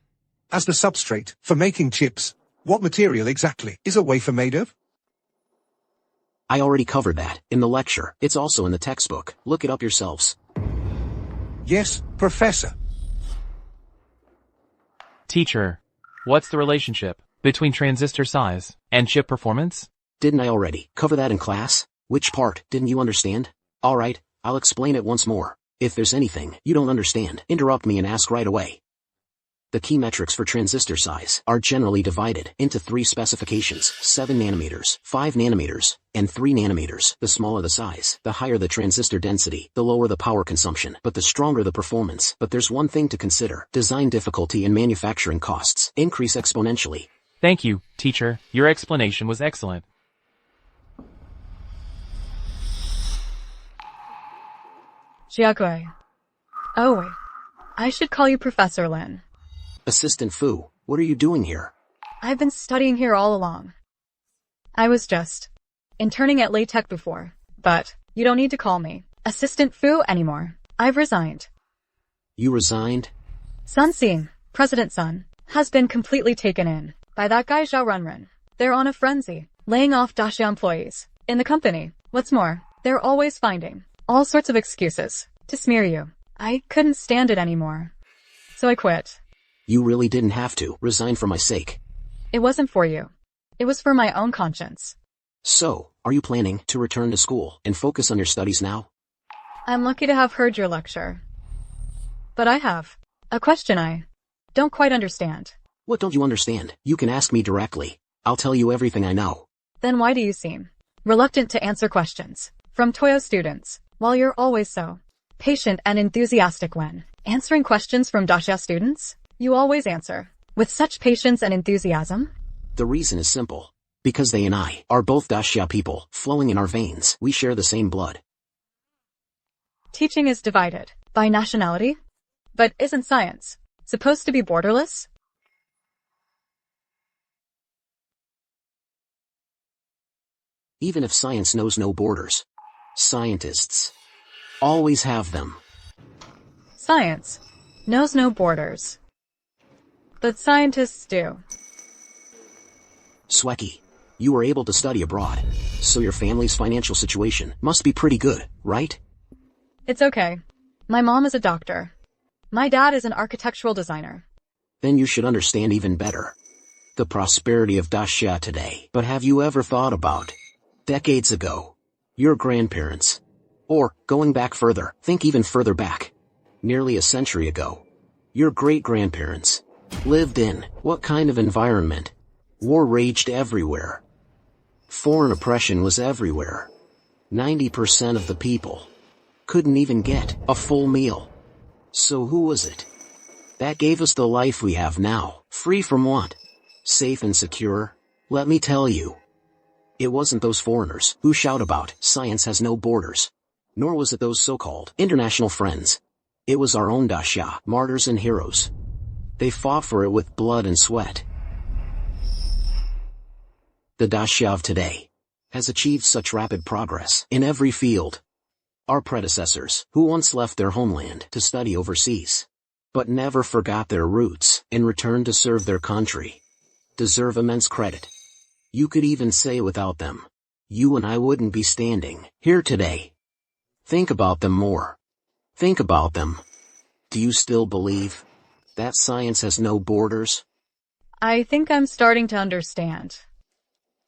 as the substrate for making chips, what material exactly is a wafer made of?
I already covered that in the lecture. It's also in the textbook. Look it up yourselves.
Yes, Professor.
Teacher, what's the relationship between transistor size and chip performance?
Didn't I already cover that in class? Which part didn't you understand? Alright, I'll explain it once more. If there's anything you don't understand, interrupt me and ask right away. The key metrics for transistor size are generally divided into 3 specifications: 7 nanometers, 5 nanometers, and 3 nanometers. The smaller the size, the higher the transistor density, the lower the power consumption, but the stronger the performance. But there's one thing to consider: design difficulty and manufacturing costs increase exponentially.
Thank you, teacher. Your explanation was excellent.
Jiakui. Oh wait. I should call you Professor Lin.
Assistant Fu, what are you doing here?
I've been studying here all along. I was just interning at LaTeX before, but you don't need to call me Assistant Fu anymore. I've resigned.
You resigned?
Sun Xing, President Sun, has been completely taken in by that guy Zhao Runrun. They're on a frenzy, laying off Daxia employees in the company. What's more, they're always finding all sorts of excuses to smear you. I couldn't stand it anymore, so I quit.
You really didn't have to resign for my sake.
It wasn't for you. It was for my own conscience.
So, are you planning to return to school and focus on your studies now?
I'm lucky to have heard your lecture. But I have a question I don't quite understand.
What don't you understand? You can ask me directly. I'll tell you everything I know.
Then why do you seem reluctant to answer questions from Toyo students, while you're always so patient and enthusiastic when answering questions from Daxia students? You always answer with such patience and enthusiasm.
The reason is simple. Because they and I are both Daxia people, flowing in our veins. We share the same blood.
Teaching is divided by nationality? But isn't science supposed to be borderless?
Even if science knows no borders, scientists always have them.
Science knows no borders. But scientists do.
Sweki, you were able to study abroad, so your family's financial situation must be pretty good, right?
It's okay. My mom is a doctor. My dad is an architectural designer.
Then you should understand even better the prosperity of Daxia today. But have you ever thought about decades ago, your grandparents? Or, going back further, think even further back, nearly a century ago, your great-grandparents lived in what kind of environment? War raged everywhere. Foreign oppression was everywhere. 90% of the people couldn't even get a full meal. So who was it that gave us the life we have now, free from want, safe and secure? Let me tell you, it wasn't those foreigners who shout about science has no borders, nor was it those so-called international friends. It was our own Daxia, martyrs and heroes. They fought for it with blood and sweat. The Daxia of today has achieved such rapid progress in every field. Our predecessors, who once left their homeland to study overseas, but never forgot their roots and returned to serve their country, deserve immense credit. You could even say without them, you and I wouldn't be standing here today. Think about them more. Think about them. Do you still believe that science has no borders?
I think I'm starting to understand.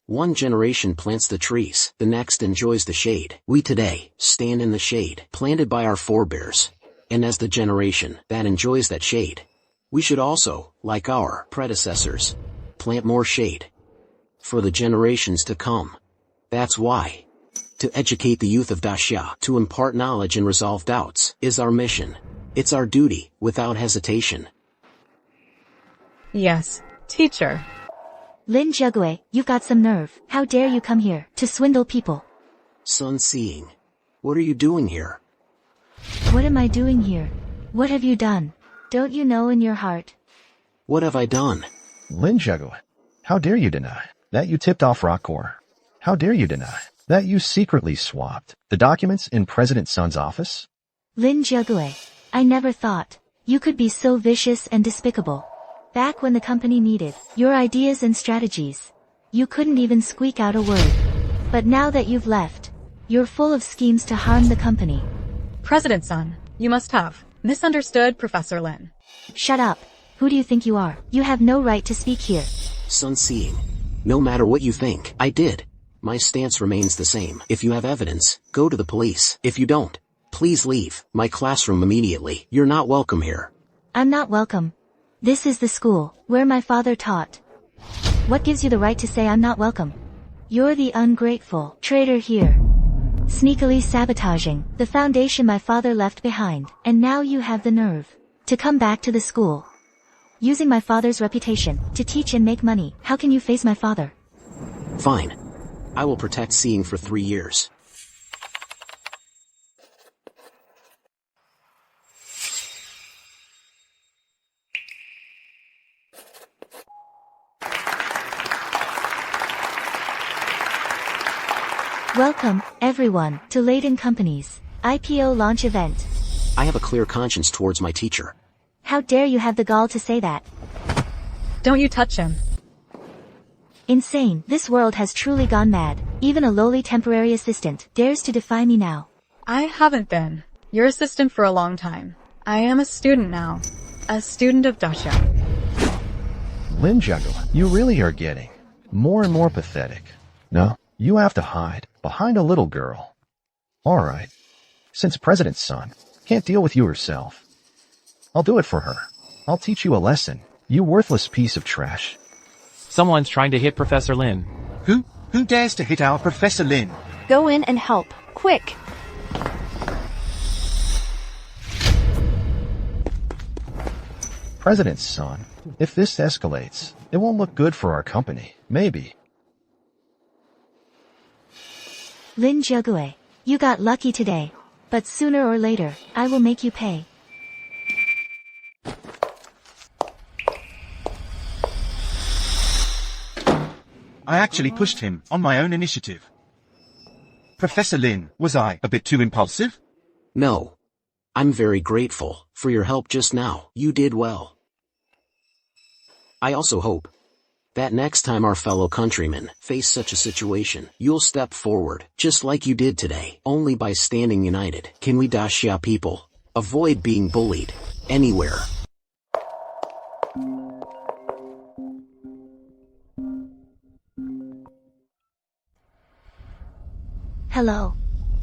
One generation plants the trees, the next enjoys the shade. We today stand in the shade planted by our forebears. And as the generation that enjoys that shade, we should also, like our predecessors, plant more shade for the generations to come. That's why, to educate the youth of Daxia, to impart knowledge and resolve doubts, is our mission. It's our duty, without hesitation.
Yes, teacher.
Lin Jiagui, you've got some nerve. How dare you come here to swindle people?
Sun Seeing, what are you doing here?
What am I doing here? What have you done? Don't you know in your heart?
What have I done?
Lin Juggler, how dare you deny that you tipped off Rockcore? How dare you deny that you secretly swapped the documents in President Sun's office?
Lin Jiague, I never thought you could be so vicious and despicable. Back when the company needed your ideas and strategies, you couldn't even squeak out a word. But now that you've left, you're full of schemes to harm the company.
President Sun, you must have misunderstood Professor Lin.
Shut up. Who do you think you are? You have no right to speak here.
Sun Seeing. No matter what you think, I did. My stance remains the same. If you have evidence, go to the police. If you don't, please leave my classroom immediately. You're not welcome here.
I'm not welcome. This is the school where my father taught. What gives you the right to say I'm not welcome? You're the ungrateful traitor here. Sneakily sabotaging the foundation my father left behind, and now you have the nerve to come back to the school. Using my father's reputation to teach and make money. How can you face my father?
Fine. I will protect Seeing for 3 years.
Welcome, everyone, to Layton Company's IPO launch event.
I have a clear conscience towards my teacher.
How dare you have the gall to say that?
Don't you touch him.
Insane. This world has truly gone mad. Even a lowly temporary assistant dares to defy me now.
I haven't been your assistant for a long time. I am a student now. A student of Dasha.
Lin Juggler, you really are getting more and more pathetic. No, you have to hide behind a little girl. Alright. Since President Sun can't deal with you herself, I'll do it for her. I'll teach you a lesson, you worthless piece of trash.
Someone's trying to hit Professor Lin.
Who dares to hit our Professor Lin?
Go in and help, quick.
President Sun, if this escalates, it won't look good for our company. Maybe.
Lin Jiague, you got lucky today. But sooner or later, I will make you pay.
I actually pushed him on my own initiative. Professor Lin, was I a bit too impulsive?
No. I'm very grateful for your help just now. You did well. I also hope that next time our fellow countrymen face such a situation, you'll step forward, just like you did today. Only by standing united can we Daxia people avoid being bullied anywhere.
Hello.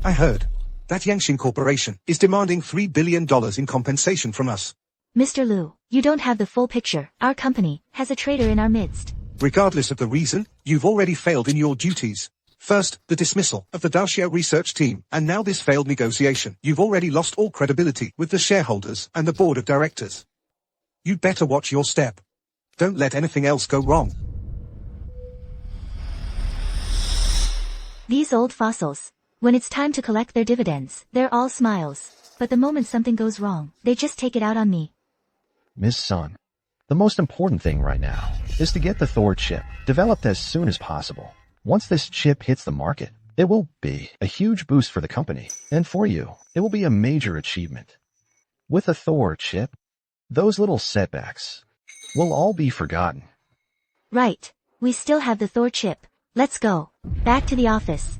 I heard that Yangshin Corporation is demanding $3 billion in compensation from us.
Mr. Liu, you don't have the full picture. Our company has a traitor in our midst.
Regardless of the reason, you've already failed in your duties. First, the dismissal of the Daxia research team, and now this failed negotiation. You've already lost all credibility with the shareholders and the board of directors. You'd better watch your step. Don't let anything else go wrong.
These old fossils. When it's time to collect their dividends, they're all smiles. But the moment something goes wrong, they just take it out on me.
Miss Sun, the most important thing right now is to get the Thor chip developed as soon as possible. Once this chip hits the market, it will be a huge boost for the company, and for you, it will be a major achievement. With the Thor chip, those little setbacks will all be forgotten.
Right. We still have the Thor chip. Let's go. Back to the office.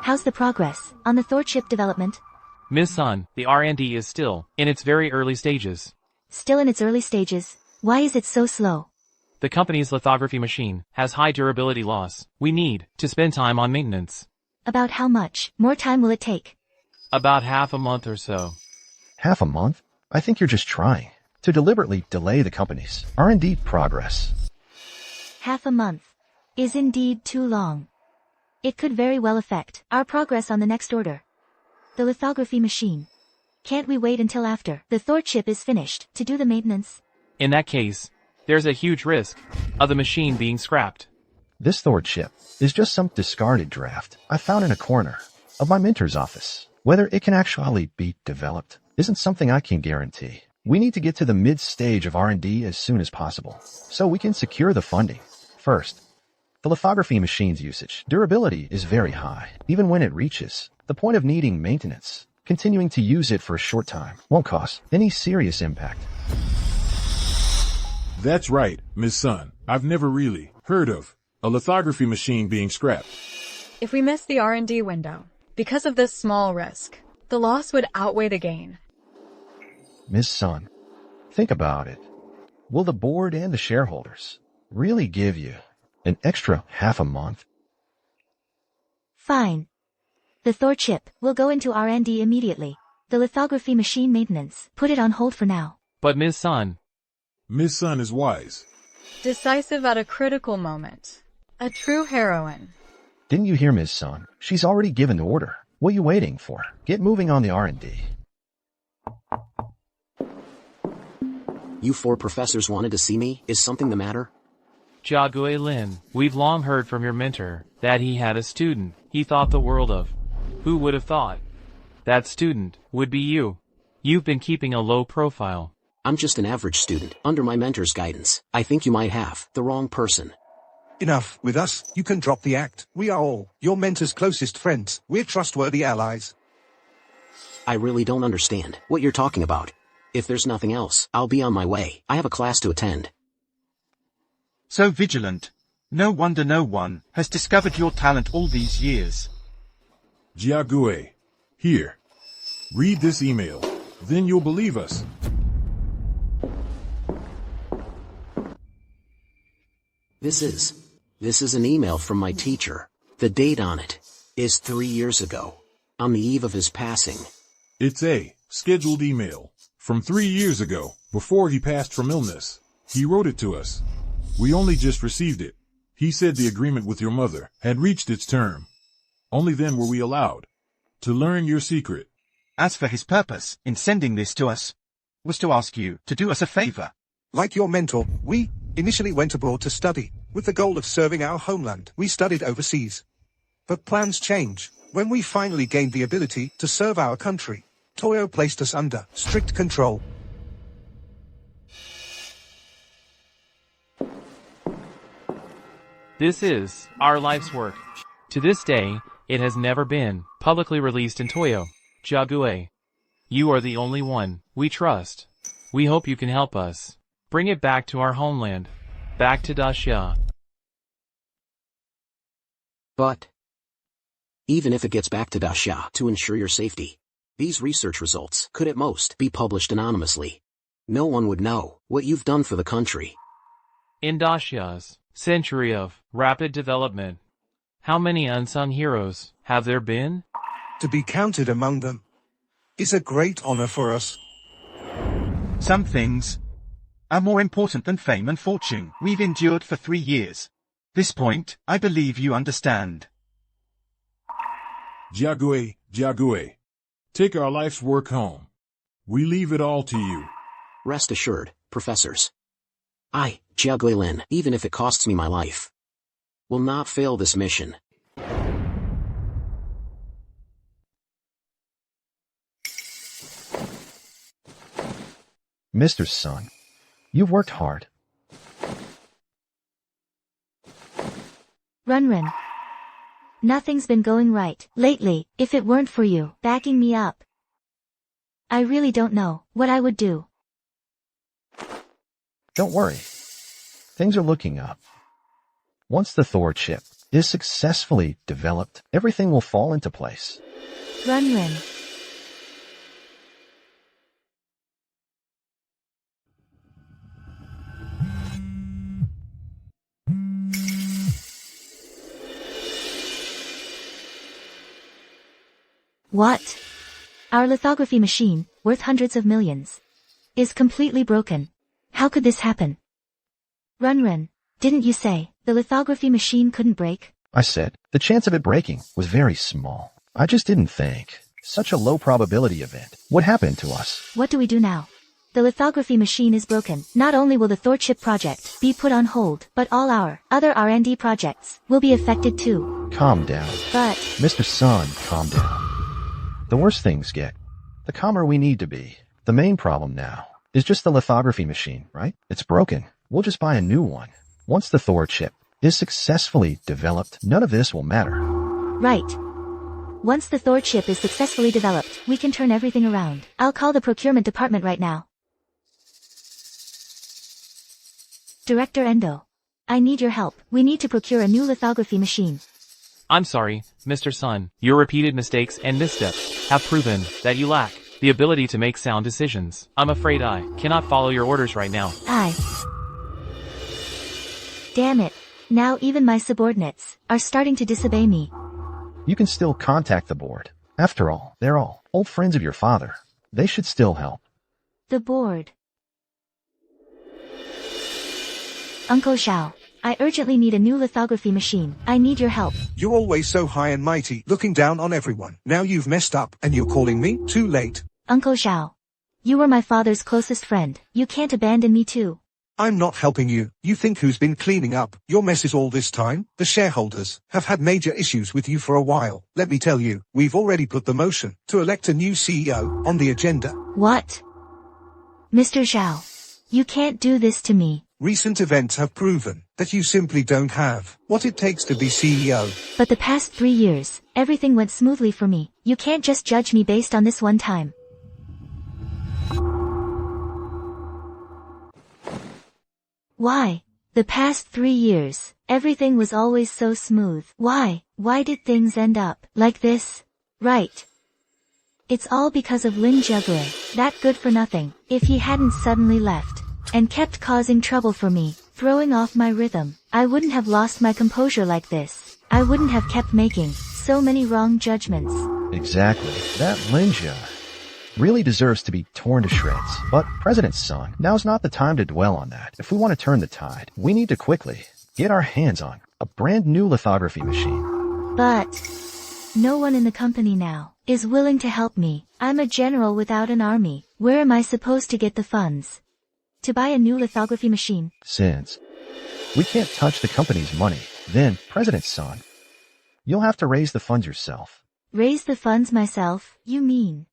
How's the progress on the Thor chip development?
Ms. Sun, the R&D is still in its very early stages.
Still in its early stages. Why is it so slow?
The company's lithography machine has high durability loss. We need to spend time on maintenance.
About how much more time will it take?
About half a month or so.
Half a month? I think you're just trying to deliberately delay the company's R&D progress.
Half a month is indeed too long. It could very well affect our progress on the next order. The lithography machine. Can't we wait until after the Thor chip is finished to do the maintenance?
In that case, there's a huge risk of the machine being scrapped.
This Thor chip is just some discarded draft I found in a corner of my mentor's office. Whether it can actually be developed isn't something I can guarantee. We need to get to the mid-stage of R&D as soon as possible, so we can secure the funding. First, the lithography machine's usage. Durability is very high, even when it reaches the point of needing maintenance. Continuing to use it for a short time won't cause any serious impact.
That's right, Miss Sun. I've never really heard of a lithography machine being scrapped.
If we miss the R&D window, because of this small risk, the loss would outweigh the gain.
Ms. Sun, think about it. Will the board and the shareholders really give you an extra half a month?
Fine. The Thor chip will go into R&D immediately. The lithography machine maintenance, put it on hold for now.
But Miss Sun.
Miss Sun is wise.
Decisive at a critical moment. A true heroine.
Didn't you hear Ms. Sun? She's already given the order. What are you waiting for? Get moving on the R&D.
You 4 professors wanted to see me? Is something the matter?
Jiagui Lin, we've long heard from your mentor that he had a student he thought the world of. Who would have thought that student would be you? You've been keeping a low profile.
I'm just an average student, under my mentor's guidance. I think you might have the wrong person.
Enough with us, you can drop the act. We are all your mentor's closest friends. We're trustworthy allies.
I really don't understand what you're talking about. If there's nothing else, I'll be on my way. I have a class to attend.
So vigilant. No wonder no one has discovered your talent all these years.
Jiagui, here. Read this email. Then you'll believe us.
This is an email from my teacher. The date on it is 3 years ago, on the eve of his passing.
It's a scheduled email from 3 years ago, before he passed from illness. He wrote it to us. We only just received it. He said the agreement with your mother had reached its term. Only then were we allowed to learn your secret.
As for his purpose in sending this to us, was to ask you to do us a favor.
Like your mentor, we initially went abroad to study, with the goal of serving our homeland. We studied overseas. But plans change. When we finally gained the ability to serve our country, Toyo placed us under strict control.
This is our life's work. To this day, it has never been publicly released in Toyo. Jiagui, you are the only one we trust. We hope you can help us bring it back to our homeland, back to Daxia.
But even if it gets back to Daxia to ensure your safety, these research results could at most be published anonymously. No one would know what you've done for the country.
In Daxia's century of rapid development, how many unsung heroes have there been?
To be counted among them is a great honor for us.
Some things are more important than fame and fortune. We've endured for 3 years. This point, I believe you understand.
Jiagui, take our life's work home. We leave it all to you.
Rest assured, professors. I, Jiagui Lin, even if it costs me my life, will not fail this mission.
Mr. Sun, you've worked hard.
Run. Nothing's been going right lately. If it weren't for you backing me up, I really don't know what I would do.
Don't worry. Things are looking up. Once the Thor chip is successfully developed, everything will fall into place.
Run. What? Our lithography machine, worth hundreds of millions, is completely broken. How could this happen? Run. Didn't you say the lithography machine couldn't break?
I said the chance of it breaking was very small. I just didn't think such a low probability event would happen to us.
What do we do now? The lithography machine is broken. Not only will the Thor chip project be put on hold, but all our other R&D projects will be affected too.
Calm down.
But,
Mr. Sun, calm down. The worse things get, the calmer we need to be. The main problem now is just the lithography machine, right? It's broken. We'll just buy a new one. Once the Thor chip is successfully developed, none of this will matter.
right. Once the Thor chip is successfully developed, we can turn everything around. I'll call the procurement department right now. Director Endo. I need your help. We need to procure a new lithography machine.
I'm sorry, Mr. Sun. Your repeated mistakes and missteps have proven that you lack the ability to make sound decisions. I'm afraid I cannot follow your orders right now.
Damn it. Now even my subordinates are starting to disobey me.
You can still contact the board. After all, they're all old friends of your father. They should still help.
The board. Uncle Xiao, I urgently need a new lithography machine. I need your help.
You're always so high and mighty, looking down on everyone. Now you've messed up, and you're calling me? Too late.
Uncle Xiao. You were my father's closest friend. You can't abandon me too.
I'm not helping you. You think who's been cleaning up your messes all this time? The shareholders have had major issues with you for a while. Let me tell you, we've already put the motion to elect a new CEO on the agenda.
What? Mr. Xiao. You can't do this to me.
Recent events have proven that you simply don't have what it takes to be CEO.
But the past 3 years, everything went smoothly for me. You can't just judge me based on this one time. Why? The past 3 years, everything was always so smooth. Why? Why did things end up like this? Right. It's all because of Lin Juggler, that good for nothing. If he hadn't suddenly left and kept causing trouble for me, throwing off my rhythm, I wouldn't have lost my composure like this. I wouldn't have kept making so many wrong judgments.
Exactly. That Linja really deserves to be torn to shreds. But, President's son, now's not the time to dwell on that. If we want to turn the tide, we need to quickly get our hands on a brand new lithography machine.
But no one in the company now is willing to help me. I'm a general without an army. Where am I supposed to get the funds to buy a new lithography machine?
Since we can't touch the company's money, then, President's son, you'll have to raise the funds yourself.
Raise the funds myself, you mean?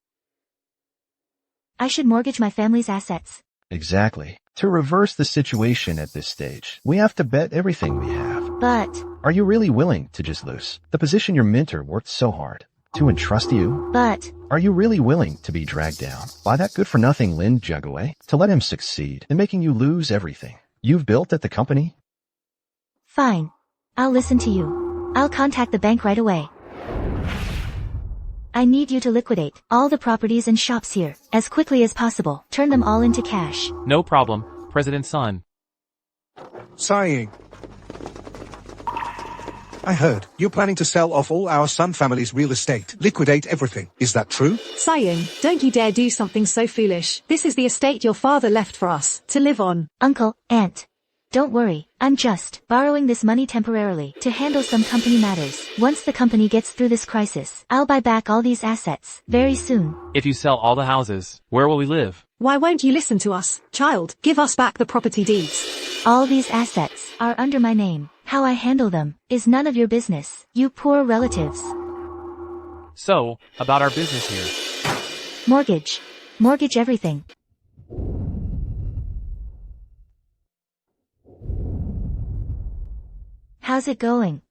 I should mortgage my family's assets.
Exactly. To reverse the situation at this stage, we have to bet everything we have.
But
Are you really willing to just lose the position your mentor worked so hard to entrust you?
But
Are you really willing to be dragged down by that good-for-nothing Lin Jugaway to let him succeed in making you lose everything you've built at the company?
fine. I'll listen to you. I'll contact the bank right away. I need you to liquidate all the properties and shops here as quickly as possible. Turn them all into cash.
No problem, President Sun.
Sighing. I heard you're planning to sell off all our Sun family's real estate, liquidate everything. Is that true?
Sighing, don't you dare do something so foolish. This is the estate your father left for us to live on.
Uncle, aunt. Don't worry, I'm just borrowing this money temporarily to handle some company matters. Once the company gets through this crisis, I'll buy back all these assets very soon.
If you sell all the houses, where will we live?
Why won't you listen to us? Child, give us back the property deeds.
All these assets are under my name. How I handle them is none of your business, you poor relatives.
So, about our business here.
Mortgage. Mortgage everything. How's it going?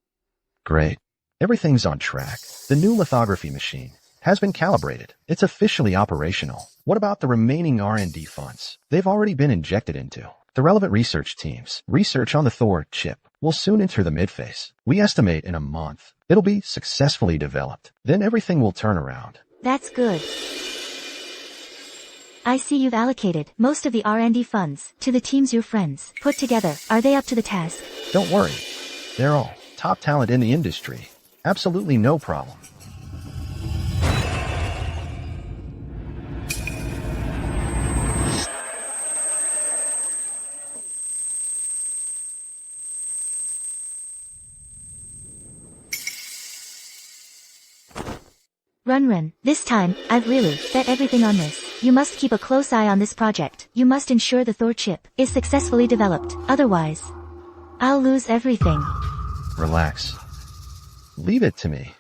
Great. Everything's on track. The new lithography machine has been calibrated. It's officially operational. What about the remaining R&D funds? They've already been injected into the relevant research teams. Research on the Thor chip will soon enter the mid-phase. We estimate in a month it'll be successfully developed. Then everything will turn around.
That's good. I see you've allocated most of the R&D funds to the teams your friends put together. Are they up to the task?
Don't worry. They're all top talent in the industry. Absolutely no problem.
Run. This time, I've really bet everything on this. You must keep a close eye on this project. You must ensure the Thor chip is successfully developed. Otherwise, I'll lose everything.
Relax. Leave it to me.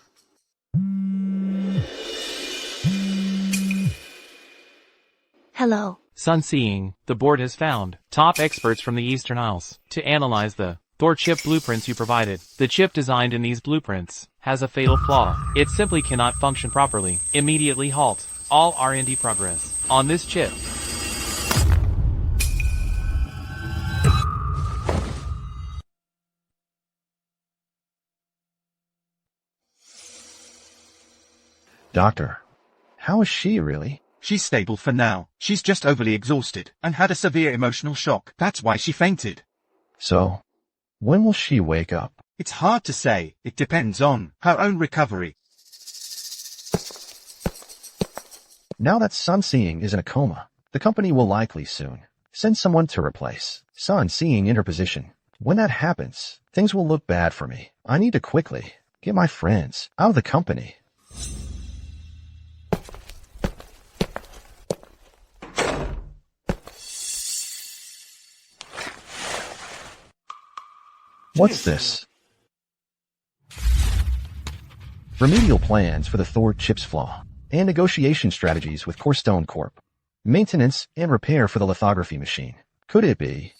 Hello.
Sun Seeing, the board has found top experts from the Eastern Isles to analyze the Thor chip blueprints you provided. The chip designed in these blueprints has a fatal flaw. It simply cannot function properly. Immediately halt all R&D progress on this chip.
Doctor, how is she really?
She's stable for now. She's just overly exhausted and had a severe emotional shock. That's why she fainted.
So, when will she wake up?
It's hard to say. It depends on her own recovery.
Now that Sun Seeing is in a coma, the company will likely soon send someone to replace Sun Seeing in her position. When that happens, things will look bad for me. I need to quickly get my friends out of the company. What's this? Remedial plans for the Thor chip's flaw, and negotiation strategies with Corestone Corp. Maintenance and repair for the lithography machine. Could it be?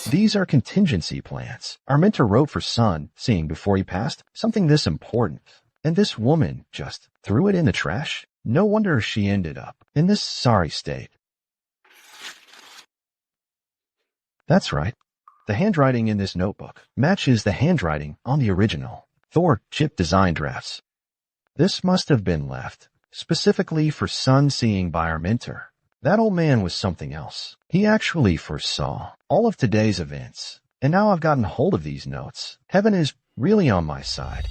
These are contingency plans. Our mentor wrote for Sun Seeing before he passed something this important. And this woman just threw it in the trash? No wonder she ended up in this sorry state. That's right. The handwriting in this notebook matches the handwriting on the original Thor chip design drafts. This must have been left specifically for Sun Seeing by our mentor. That old man was something else. He actually foresaw all of today's events. And now I've gotten hold of these notes. Heaven is really on my side.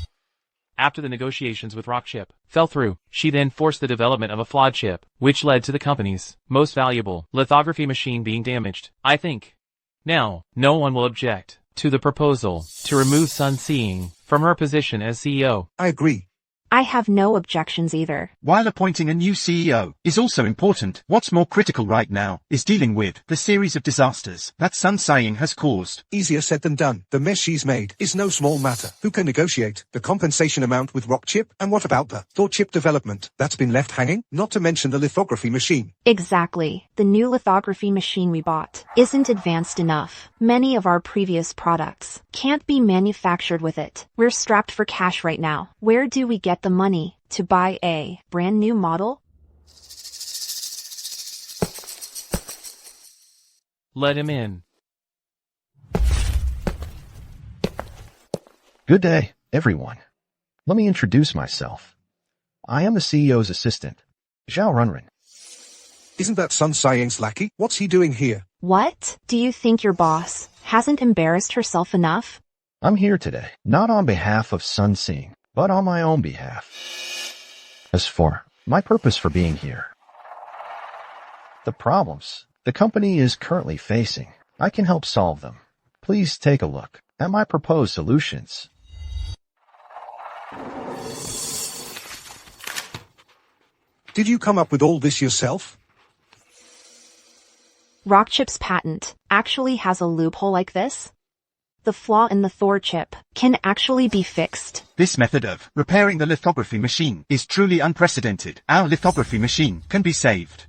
After the negotiations with Rock Chip fell through, she then forced the development of a flawed chip, which led to the company's most valuable lithography machine being damaged. I think now, no one will object to the proposal to remove Sun Seeing from her position as CEO.
I agree.
I have no objections either.
While appointing a new CEO is also important, what's more critical right now is dealing with the series of disasters that Sun Seeing has caused.
Easier said than done. The mess she's made is no small matter. Who can negotiate the compensation amount with Rock Chip? And what about the Thor chip development that's been left hanging? Not to mention the lithography machine.
Exactly. The new lithography machine we bought isn't advanced enough. Many of our previous products can't be manufactured with it. We're strapped for cash right now. Where do we get the money to buy a brand new model?
Let him in.
Good day, everyone. Let me introduce myself. I am the CEO's assistant, Zhao Runren.
Isn't that Sun Seeing's lackey? What's he doing here?
What? Do you think your boss hasn't embarrassed herself enough?
I'm here today, not on behalf of Sun Seeing, but on my own behalf. As for my purpose for being here, the problems the company is currently facing, I can help solve them. Please take a look at my proposed solutions.
Did you come up with all this yourself?
Rockchip's patent actually has a loophole like this. The flaw in the Thor chip can actually be fixed.
This method of repairing the lithography machine is truly unprecedented. Our lithography machine can be saved.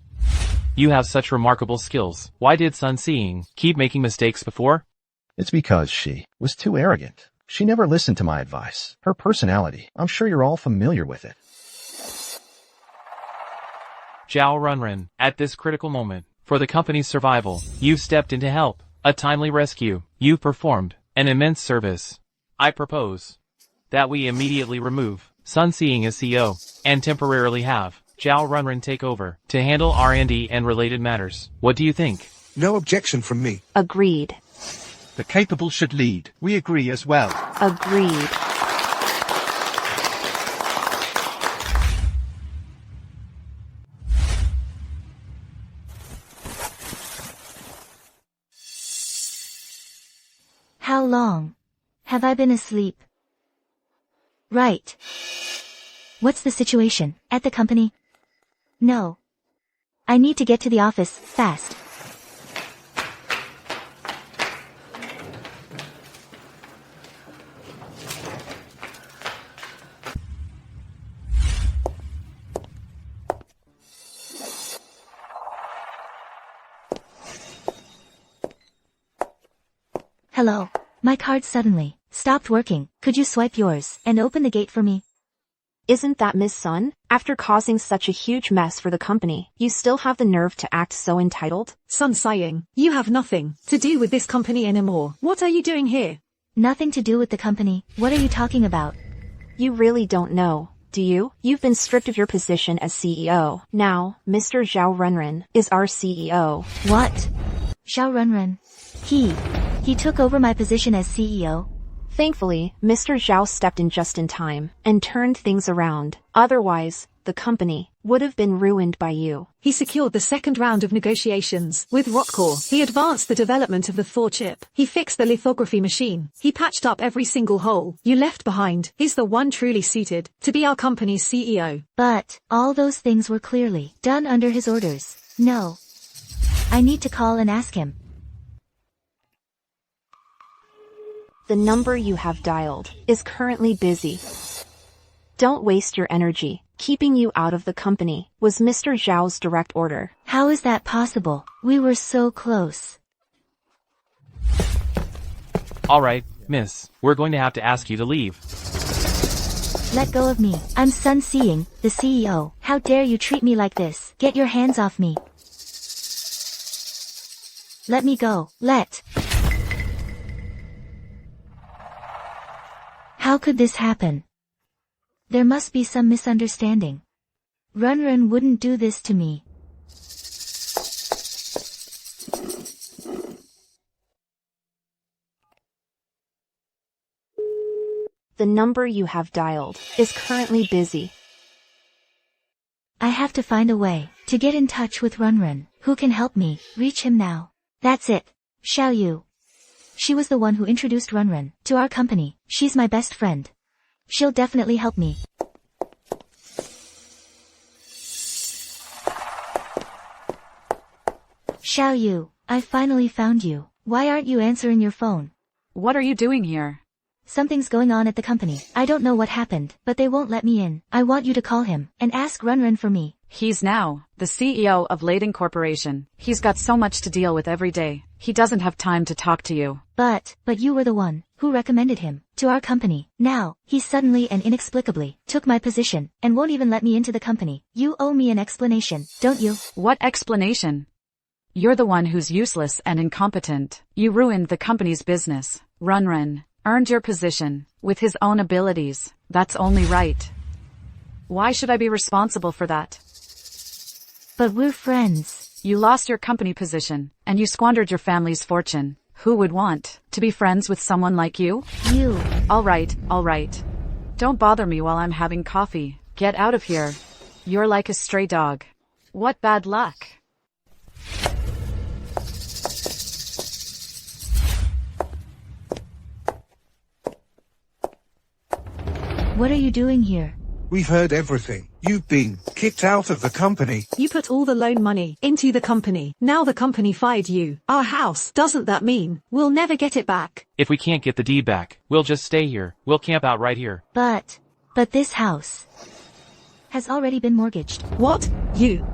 You have such remarkable skills. Why did Sun Seeing keep making mistakes before?
It's because she was too arrogant. She never listened to my advice. Her personality, I'm sure you're all familiar with it.
Zhao Runren, at this critical moment, for the company's survival, you've stepped in to help. A timely rescue. You've performed an immense service. I propose that we immediately remove Sun Seeing as CEO and temporarily have Zhao Runren take over to handle R&D and related matters. What do you think?
No objection from me.
Agreed.
The capable should lead. We agree as well.
Agreed.
How long have I been asleep? Right. What's the situation at the company? No. I need to get to the office, fast. Hello. My card suddenly stopped working. Could you swipe yours and open the gate for me?
Isn't that Miss Sun? After causing such a huge mess for the company, you still have the nerve to act so entitled?
Sun sighing. You have nothing to do with this company anymore. What are you doing here?
Nothing to do with the company. What are you talking about?
You really don't know, do you? You've been stripped of your position as CEO. Now, Mr. Zhao Renren is our CEO.
What? Zhao Renren. He took over my position as CEO.
Thankfully, Mr. Zhao stepped in just in time and turned things around. Otherwise, the company would have been ruined by you.
He secured the second round of negotiations with Rockcore. He advanced the development of the Thor chip. He fixed the lithography machine. He patched up every single hole you left behind. He's the one truly suited to be our company's CEO.
But all those things were clearly done under his orders. No. I need to call and ask him.
The number you have dialed is currently busy. Don't waste your energy. Keeping you out of the company was Mr. Zhao's direct order.
How is that possible? We were so close.
Alright, miss, we're going to have to ask you to leave.
Let go of me. I'm Sun Seeing, the CEO. How dare you treat me like this? Get your hands off me. Let me go. How could this happen? There must be some misunderstanding. Renren wouldn't do this to me.
The number you have dialed is currently busy.
I have to find a way to get in touch with Renren. Who can help me reach him now? That's it. Xiao Yu. She was the one who introduced Renren to our company. She's my best friend. She'll definitely help me. Xiao Yu, I finally found you. Why aren't you answering your phone?
What are you doing here?
Something's going on at the company. I don't know what happened, but they won't let me in. I want you to call him and ask Renren for me.
He's now the CEO of Lading Corporation. He's got so much to deal with every day. He doesn't have time to talk to you.
But you were the one who recommended him to our company. Now, he suddenly and inexplicably took my position and won't even let me into the company. You owe me an explanation, don't you?
What explanation? You're the one who's useless and incompetent. You ruined the company's business. Renren earned your position with his own abilities. That's only right. Why should I be responsible for that?
But we're friends.
You lost your company position, and you squandered your family's fortune. Who would want to be friends with someone like you?
You.
All right. Don't bother me while I'm having coffee. Get out of here. You're like a stray dog. What bad luck.
What are you doing here?
We've heard everything. You've been kicked out of the company.
You put all the loan money into the company. Now the company fired you. Our house. Doesn't that mean we'll never get it back?
If we can't get the deed back, we'll just stay here. We'll camp out right here.
But this house has already been mortgaged.
What? You?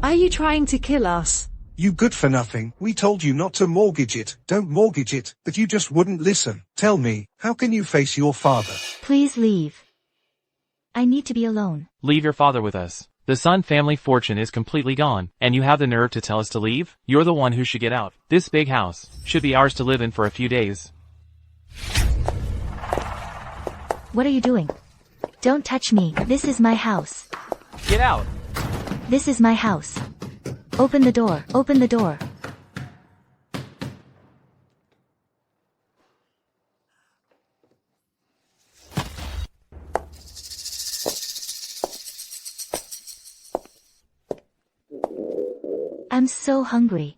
Are you trying to kill us?
You good for nothing. We told you not to mortgage it. Don't mortgage it, but you just wouldn't listen. Tell me, how can you face your father?
Please leave. I need to be alone.
Leave your father with us. The Sun family fortune is completely gone, and you have the nerve to tell us to leave? You're the one who should get out. This big house should be ours to live in for a few days.
What are you doing? Don't touch me. This is my house.
Get out!
This is my house. Open the door. Open the door. I'm so hungry.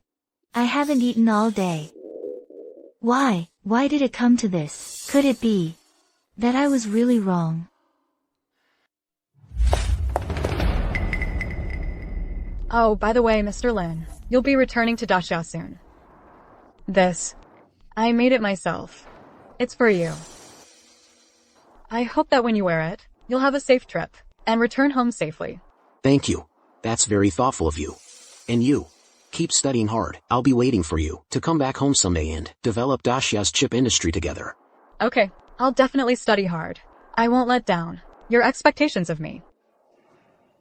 I haven't eaten all day. Why did it come to this? Could it be that I was really wrong?
Oh, by the way, Mr. Lin, you'll be returning to Daxia soon. This. I made it myself. It's for you. I hope that when you wear it, you'll have a safe trip and return home safely.
Thank you. That's very thoughtful of you. And you. Keep studying hard. I'll be waiting for you to come back home someday and develop Daxia's chip industry together.
Okay, I'll definitely study hard. I won't let down your expectations of me.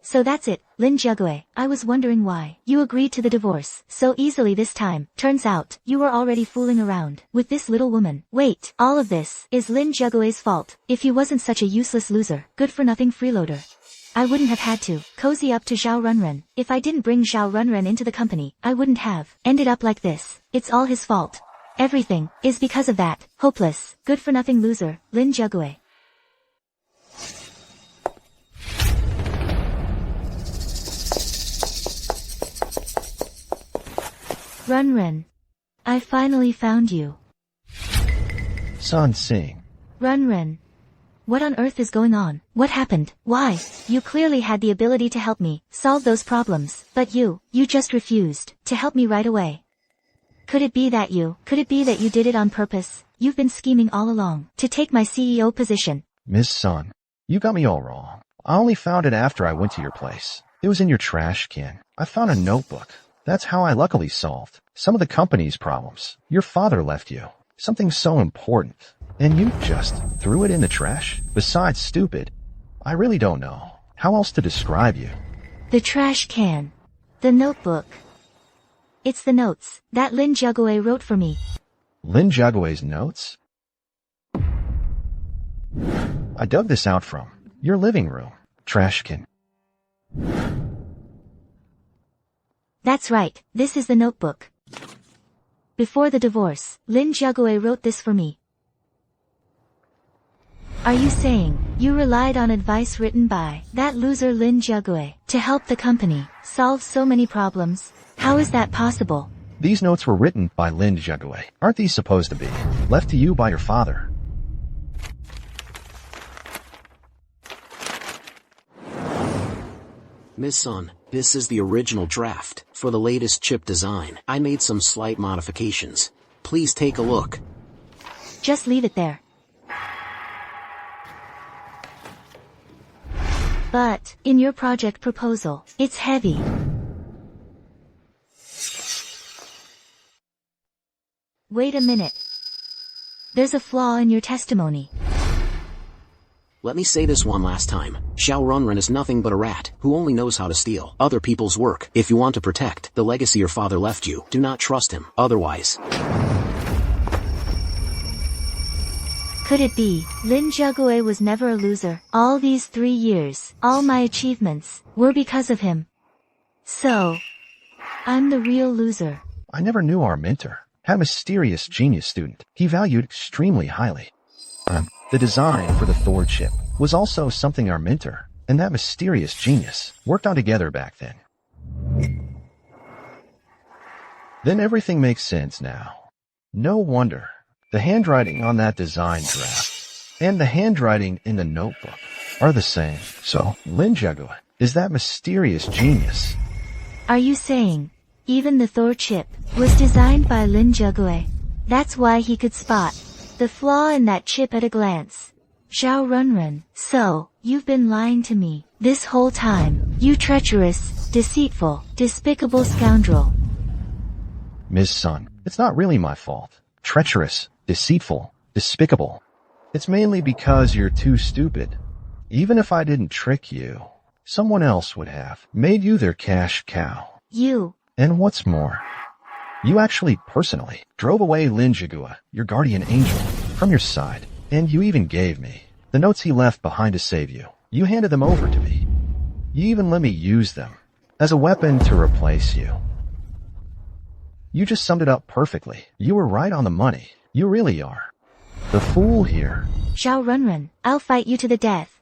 So that's it, Lin Jiague. I was wondering why you agreed to the divorce so easily this time. Turns out, you were already fooling around with this little woman. Wait, all of this is Lin Jiague's fault. If he wasn't such a useless loser, good-for-nothing freeloader, I wouldn't have had to cozy up to Zhao Runren. If I didn't bring Zhao Runren into the company, I wouldn't have ended up like this. It's all his fault. Everything is because of that hopeless, good-for-nothing loser, Lin Jiague. Runren. I finally found you.
Sun Sing.
Runren. What on earth is going on? What happened? Why? You clearly had the ability to help me solve those problems, but you just refused to help me right away. Could it be that you did it on purpose? You've been scheming all along to take my CEO position.
Miss Sun, you got me all wrong. I only found it after I went to your place. It was in your trash can. I found a notebook. That's how I luckily solved some of the company's problems. Your father left you something so important, and you just threw it in the trash? Besides stupid, I really don't know how else to describe you.
The trash can. The notebook. It's the notes that Lin Jiague wrote for me.
Lin Jiague's notes? I dug this out from your living room. Trash can.
That's right, this is the notebook. Before the divorce, Lin Jiague wrote this for me. Are you saying you relied on advice written by that loser Lin Jiague to help the company solve so many problems? How is that possible?
These notes were written by Lin Jiague. Aren't these supposed to be left to you by your father?
Miss Sun, this is the original draft for the latest chip design. I made some slight modifications. Please take a look.
Just leave it there. But, in your project proposal, it's heavy. Wait a minute. There's a flaw in your testimony.
Let me say this one last time. Zhao Runren is nothing but a rat who only knows how to steal other people's work. If you want to protect the legacy your father left you, do not trust him. Otherwise.
Could it be, Lin Jiague was never a loser? All these 3 years, all my achievements, were because of him. So, I'm the real loser.
I never knew our mentor had a mysterious genius student he valued extremely highly. The design for the Thor chip was also something our mentor and that mysterious genius worked on together back then. Then everything makes sense now. No wonder the handwriting on that design draft and the handwriting in the notebook are the same. So, Lin Jiague is that mysterious genius.
Are you saying even the Thor chip was designed by Lin Jiague? That's why he could spot the flaw in that chip at a glance. Zhao Runren, so, you've been lying to me this whole time, you treacherous, deceitful, despicable scoundrel.
Ms. Sun, it's not really my fault. Treacherous, deceitful, despicable. It's mainly because you're too stupid. Even if I didn't trick you, someone else would have made you their cash cow.
You.
And what's more, you actually personally drove away Lin Jiague, your guardian angel, from your side, and you even gave me the notes he left behind to save you. You handed them over to me. You even let me use them as a weapon to replace you. You just summed it up perfectly. You were right on the money. You really are. The fool here.
Zhao Runren, I'll fight you to the death.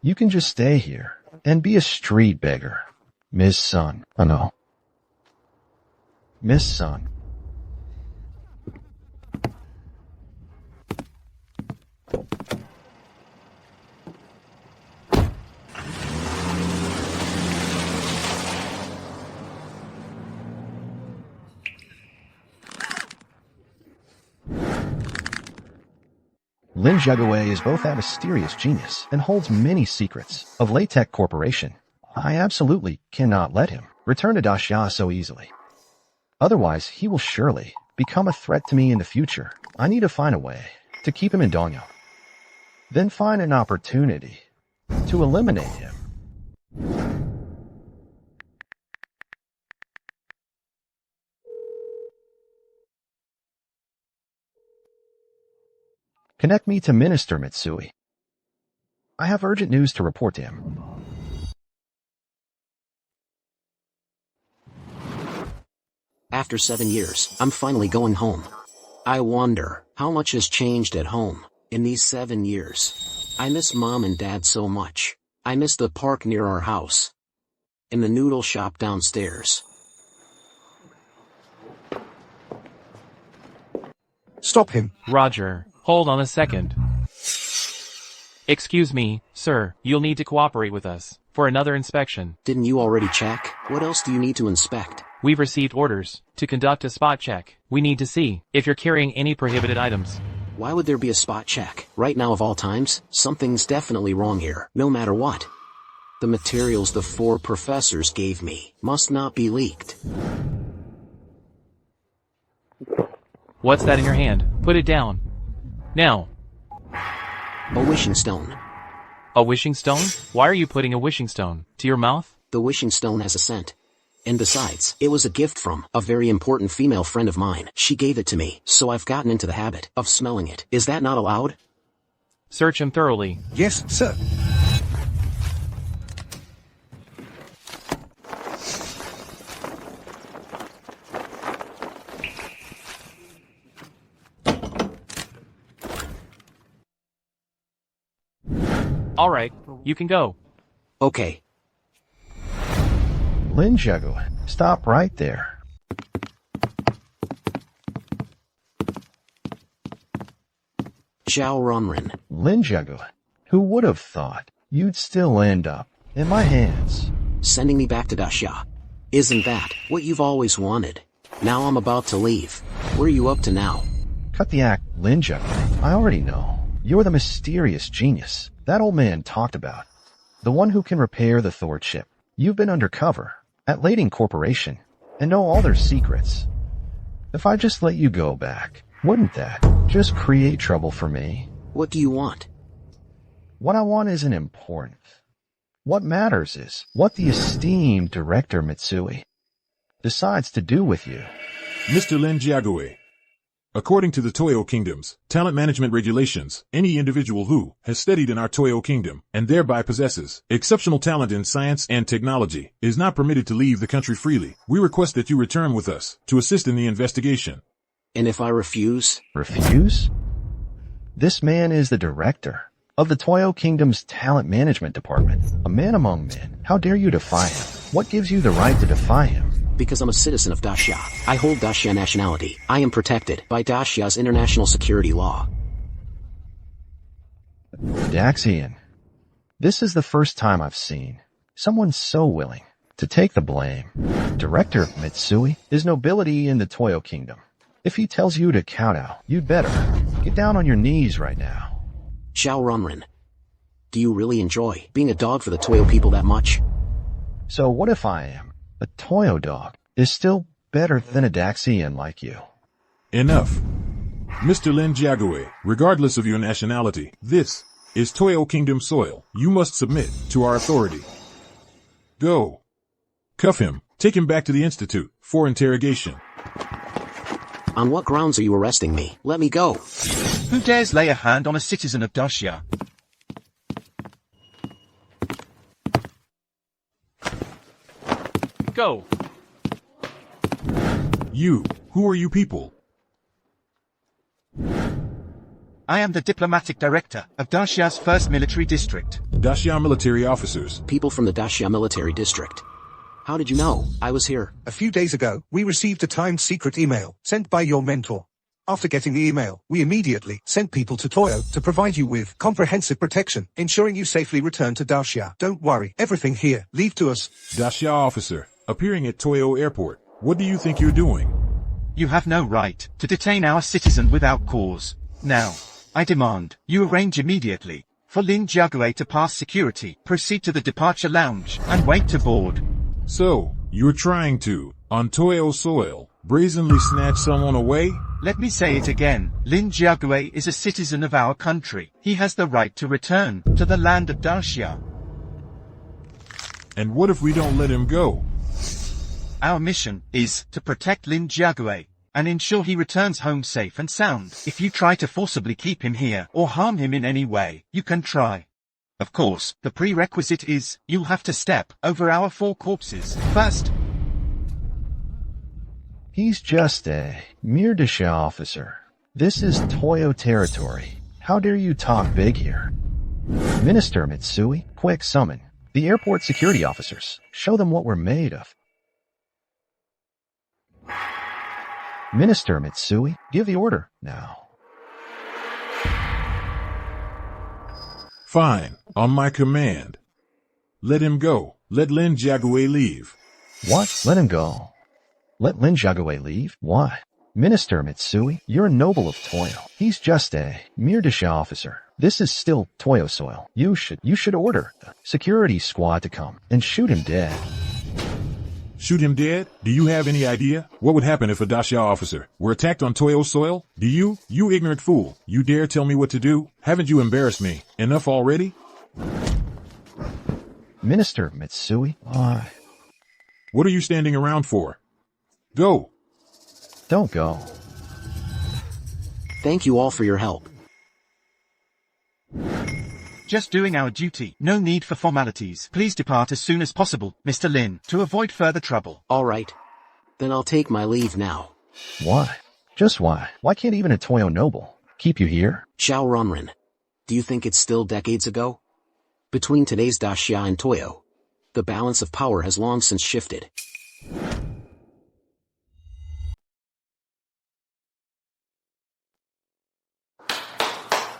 You can just stay here and be a street beggar. Miss Sun. Oh no. Miss Sun. Lin Jiagui is both a mysterious genius and holds many secrets of Latech Corporation. I absolutely cannot let him return to Daxia so easily. Otherwise, he will surely become a threat to me in the future. I need to find a way to keep him in Dongyang. Then find an opportunity to eliminate him. Connect me to Minister Mitsui. I have urgent news to report to him.
After 7 years, I'm finally going home. I wonder how much has changed at home in these 7 years. I miss Mom and Dad so much. I miss the park near our house and the noodle shop downstairs.
Stop him.
Roger, hold on a second. Excuse me, sir, you'll need to cooperate with us for another inspection.
Didn't you already check? What else do you need to inspect?
We've received orders to conduct a spot check. We need to see if you're carrying any prohibited items.
Why would there be a spot check? Right now of all times, something's definitely wrong here, no matter what. The materials the 4 professors gave me must not be leaked.
What's that in your hand? Put it down. Now.
A wishing stone.
A wishing stone? Why are you putting a wishing stone to your mouth?
The wishing stone has a scent. And besides, it was a gift from a very important female friend of mine. She gave it to me, so I've gotten into the habit of smelling it. Is that not allowed?
Search him thoroughly.
Yes, sir.
All right, you can go.
Okay.
Lin Jiagui, stop right there.
Zhao Runrin.
Lin Jiagui, who would have thought you'd still end up in my hands?
Sending me back to Daxia. Isn't that what you've always wanted? Now I'm about to leave. Where are you up to now?
Cut the act, Lin Jiagui. I already know. You're the mysterious genius that old man talked about. The one who can repair the Thor chip. You've been undercover at Lading Corporation and know all their secrets. If I just let you go back, wouldn't that just create trouble for me?
What do you want?
What I want isn't important. What matters is what the esteemed Director Mitsui decides to do with you.
Mr. Lin Jiagui. According to the Toyo Kingdom's talent management regulations, any individual who has studied in our Toyo Kingdom and thereby possesses exceptional talent in science and technology is not permitted to leave the country freely. We request that you return with us to assist in the investigation.
And if I refuse?
Refuse? This man is the director of the Toyo Kingdom's talent management department, a man among men. How dare you defy him? What gives you the right to defy him?
Because I'm a citizen of Daxia. I hold Daxia nationality. I am protected by Daxia's international security law.
Daxian. This is the first time I've seen someone so willing to take the blame. Director Mitsui is nobility in the Toyo Kingdom. If he tells you to kowtow, you'd better get down on your knees right now.
Zhao Runrin. Do you really enjoy being a dog for the Toyo people that much?
So what if I am? A Toyo dog is still better than a Daxian like you.
Enough. Mr. Lin Jiagui, regardless of your nationality, this is Toyo Kingdom soil. You must submit to our authority. Go. Cuff him. Take him back to the Institute for interrogation.
On what grounds are you arresting me? Let me go.
Who dares lay a hand on a citizen of Daxia?
Go.
You. Who are you people?
I am the diplomatic director of Daxia's first military district.
Daxia military officers.
People from the Daxia military district. How did you know I was here?
A few days ago, we received a timed secret email sent by your mentor. After getting the email, we immediately sent people to Toyo to provide you with comprehensive protection, ensuring you safely return to Daxia. Don't worry, everything here, leave to us.
Daxia officer, appearing at Toyo Airport. What do you think you're doing?
You have no right to detain our citizen without cause. Now, I demand you arrange immediately for Lin Jiagui to pass security, proceed to the departure lounge, and wait to board.
So, you're trying to, on Toyo soil, brazenly snatch someone away?
Let me say it again. Lin Jiagui is a citizen of our country. He has the right to return to the land of Daxia.
And what if we don't let him go?
Our mission is to protect Lin Jiagui and ensure he returns home safe and sound. If you try to forcibly keep him here or harm him in any way, you can try. Of course, the prerequisite is you'll have to step over our 4 corpses first.
He's just a mere Daxia officer. This is Toyo territory. How dare you talk big here? Minister Mitsui, quick summon the airport security officers. Show them what we're made of. Minister Mitsui, give the order now.
Fine, on my command. Let him go. Let Lin Jiagui leave.
What? Let him go. Let Lin Jiagui leave? Why? Minister Mitsui, you're a noble of Toyo. He's just a mere Daxia officer. This is still Toyo soil. You should order the security squad to come and shoot him dead.
Shoot him dead? Do you have any idea what would happen if a Daxia officer were attacked on Toyo soil? Do you ignorant fool, you dare tell me what to do? Haven't you embarrassed me enough already?
Minister Mitsui, why?
What are you standing around for? Go.
Don't go.
Thank you all for your help.
Just doing our duty. No need for formalities. Please depart as soon as possible, Mr. Lin, to avoid further trouble.
All right. Then I'll take my leave now.
Why? Just why? Why can't even a Toyo noble keep you here?
Xiao Ronren. Do you think it's still decades ago? Between today's Daxia and Toyo, the balance of power has long since shifted.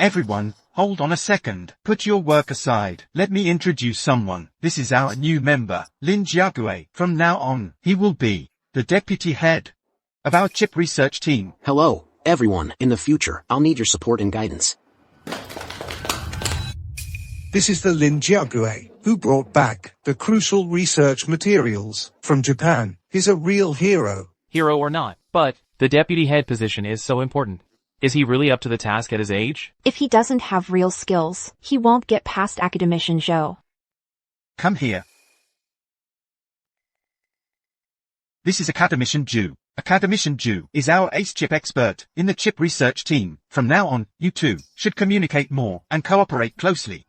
Everyone, hold on a second. Put your work aside. Let me introduce someone. This is our new member, Lin Jiagui. From now on, he will be the deputy head of our chip research team.
Hello, everyone. In the future, I'll need your support and guidance.
This is the Lin Jiagui, who brought back the crucial research materials from Japan. He's a real hero.
Hero or not, but the deputy head position is so important. Is he really up to the task at his age?
If he doesn't have real skills, he won't get past Academician Zhou.
Come here. This is Academician Zhou. Academician Zhou is our ace chip expert in the chip research team. From now on, you two should communicate more and cooperate closely.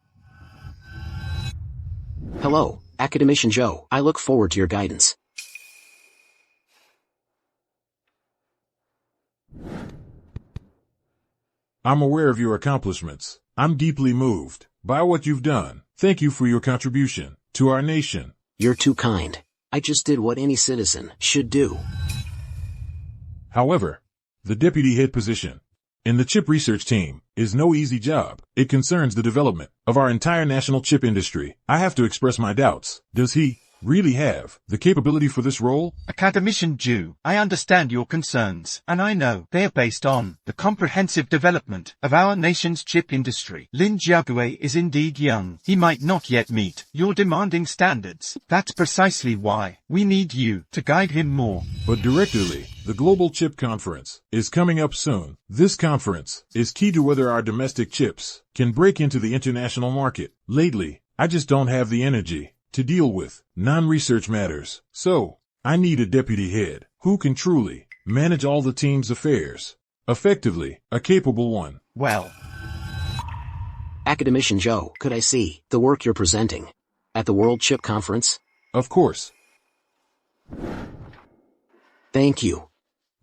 Hello, Academician Zhou. I look forward to your guidance.
I'm aware of your accomplishments. I'm deeply moved by what you've done. Thank you for your contribution to our nation.
You're too kind. I just did what any citizen should do.
However, the deputy head position in the chip research team is no easy job. It concerns the development of our entire national chip industry. I have to express my doubts. Does he really have the capability for this role?
Academician Zhou, I understand your concerns, and I know they are based on the comprehensive development of our nation's chip industry. Lin Jiagui is indeed young. He might not yet meet your demanding standards. That's precisely why we need you to guide him more.
But directly, the Global Chip Conference is coming up soon. This conference is key to whether our domestic chips can break into the international market. Lately, I just don't have the energy to deal with non-research matters. So, I need a deputy head who can truly manage all the team's affairs effectively, a capable one.
Well,
Academician Zhou, could I see the work you're presenting at the World Chip Conference?
Of course.
Thank you.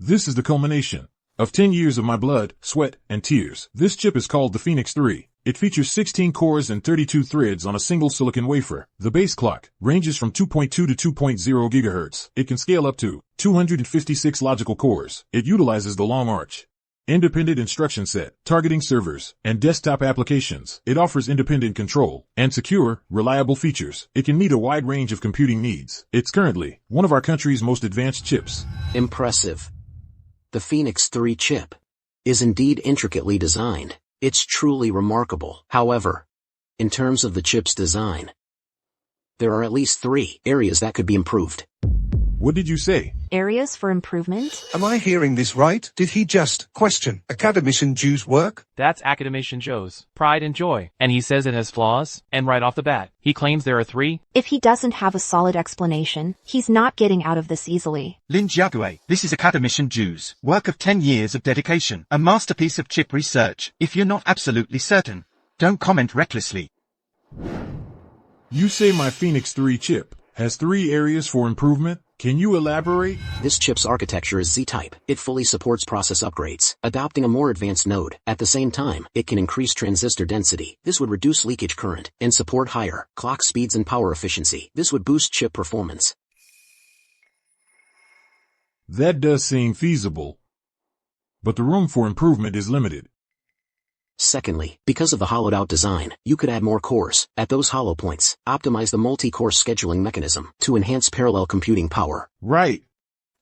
This is the culmination of 10 years of my blood, sweat, and tears. This chip is called the Phoenix 3. It features 16 cores and 32 threads on a single silicon wafer. The base clock ranges from 2.2 to 2.0 gigahertz. It can scale up to 256 logical cores. It utilizes the long arch independent instruction set, targeting servers and desktop applications. It offers independent control and secure, reliable features. It can meet a wide range of computing needs. It's currently one of our country's most advanced chips.
Impressive. The Phoenix 3 chip is indeed intricately designed. It's truly remarkable. However, in terms of the chip's design, there are at least 3 areas that could be improved.
What did you say?
Areas for improvement?
Am I hearing this right? Did he just question Academician Jew's work?
That's Academician Joe's pride and joy, and he says it has flaws, and right off the bat, he claims there are 3.
If he doesn't have a solid explanation, he's not getting out of this easily.
Lin Jiague, this is Academician Jew's work of 10 years of dedication, a masterpiece of chip research. If you're not absolutely certain, don't comment recklessly.
You say my Phoenix 3 chip has 3 areas for improvement? Can you elaborate?
This chip's architecture is Z-type. It fully supports process upgrades, adopting a more advanced node. At the same time, it can increase transistor density. This would reduce leakage current and support higher clock speeds and power efficiency. This would boost chip performance.
That does seem feasible, but the room for improvement is limited.
Secondly, because of the hollowed-out design, you could add more cores at those hollow points, optimize the multi-core scheduling mechanism to enhance parallel computing power.
Right.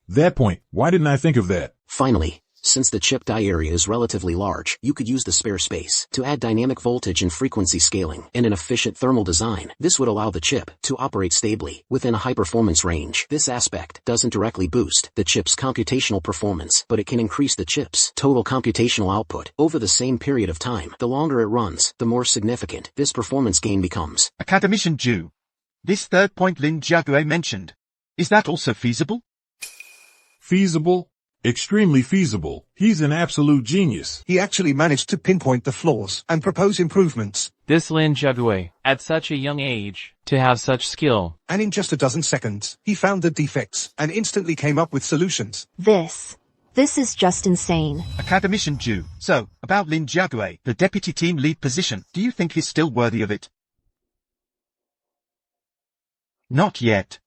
That point, why didn't I think of that?
Finally, since the chip die area is relatively large, you could use the spare space to add dynamic voltage and frequency scaling and an efficient thermal design. This would allow the chip to operate stably within a high-performance range. This aspect doesn't directly boost the chip's computational performance, but it can increase the chip's total computational output over the same period of time. The longer it runs, the more significant this performance gain becomes.
Academician Jew, this third point Lin Jiague mentioned, is that also feasible?
Feasible? Extremely feasible. He's an absolute genius.
He actually managed to pinpoint the flaws and propose improvements.
This Lin Jiague, at such a young age, to have such skill.
And in just a dozen seconds, he found the defects and instantly came up with solutions.
This is just insane.
Academician Jew, so, about Lin Jiague, the deputy team lead position, do you think he's still worthy of it? Not yet.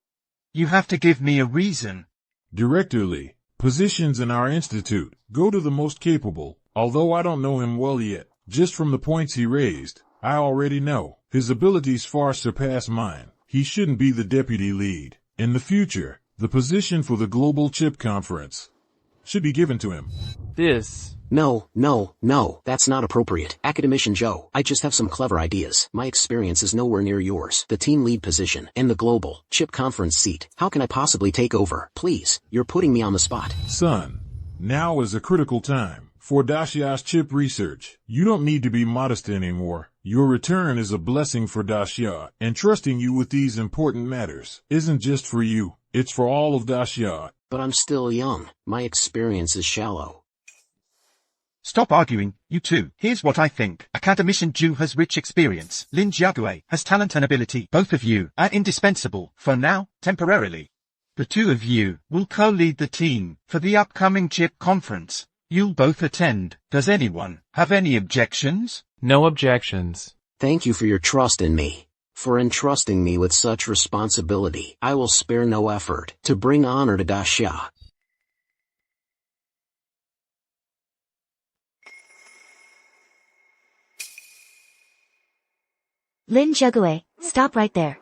You have to give me a reason.
Director Lee. Positions in our institute go to the most capable, although I don't know him well yet. Just from the points he raised, I already know his abilities far surpass mine. He shouldn't be the deputy lead. In the future, the position for the Global Chip Conference should be given to him.
No, that's not appropriate. Academician Joe, I just have some clever ideas. My experience is nowhere near yours. The team lead position and the Global Chip Conference seat. How can I possibly take over? Please, you're putting me on the spot.
Son, now is a critical time for Daxia's chip research. You don't need to be modest anymore. Your return is a blessing for Daxia, and trusting you with these important matters isn't just for you, it's for all of Daxia.
But I'm still young. My experience is shallow.
Stop arguing, you two. Here's what I think. Academician Jew has rich experience. Lin Jiague has talent and ability. Both of you are indispensable, for now, temporarily. The two of you will co-lead the team for the upcoming chip conference. You'll both attend. Does anyone have any objections?
No objections.
Thank you for your trust in me. For entrusting me with such responsibility, I will spare no effort to bring honor to Daxia.
Lin Jiague, stop right there.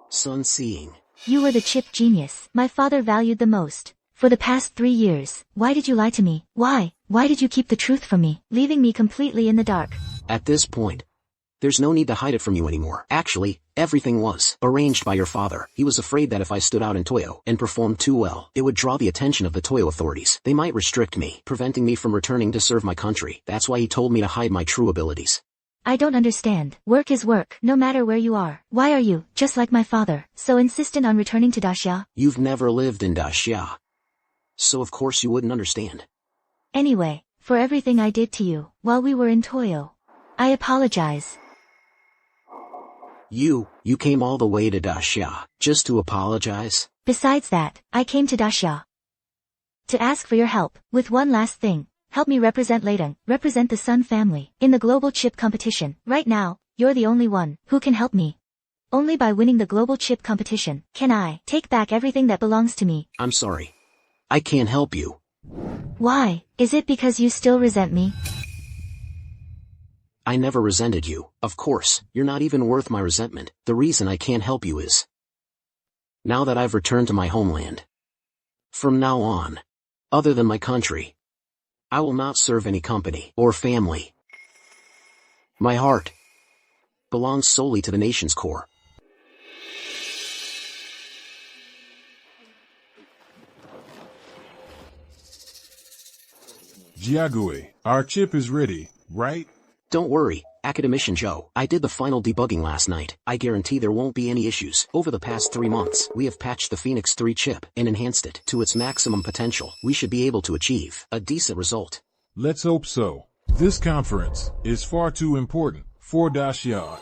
Sun Seeing.
You were the chip genius my father valued the most. For the past 3 years, why did you lie to me? Why? Why did you keep the truth from me, leaving me completely in the dark?
At this point, there's no need to hide it from you anymore. Actually, everything was arranged by your father. He was afraid that if I stood out in Toyo and performed too well, it would draw the attention of the Toyo authorities. They might restrict me, preventing me from returning to serve my country. That's why he told me to hide my true abilities.
I don't understand. Work is work, no matter where you are. Why are you, just like my father, so insistent on returning to Daxia?
You've never lived in Daxia, so of course you wouldn't understand.
Anyway, for everything I did to you, while we were in Toyo, I apologize.
You came all the way to Daxia, just to apologize?
Besides that, I came to Daxia to ask for your help, with one last thing. Help me represent Leidong, represent the Sun family, in the global chip competition. Right now, you're the only one who can help me. Only by winning the global chip competition can I take back everything that belongs to me.
I'm sorry. I can't help you.
Why? Is it because you still resent me?
I never resented you. Of course, you're not even worth my resentment. The reason I can't help you is, now that I've returned to my homeland, from now on, other than my country, I will not serve any company or family. My heart belongs solely to the nation's core.
Jiague, our chip is ready, right?
Don't worry, Academician Joe. I did the final debugging last night. I guarantee there won't be any issues. Over the past 3 months, we have patched the Phoenix 3 chip and enhanced it to its maximum potential. We should be able to achieve a decent result.
Let's hope so. This conference is far too important for Dacia.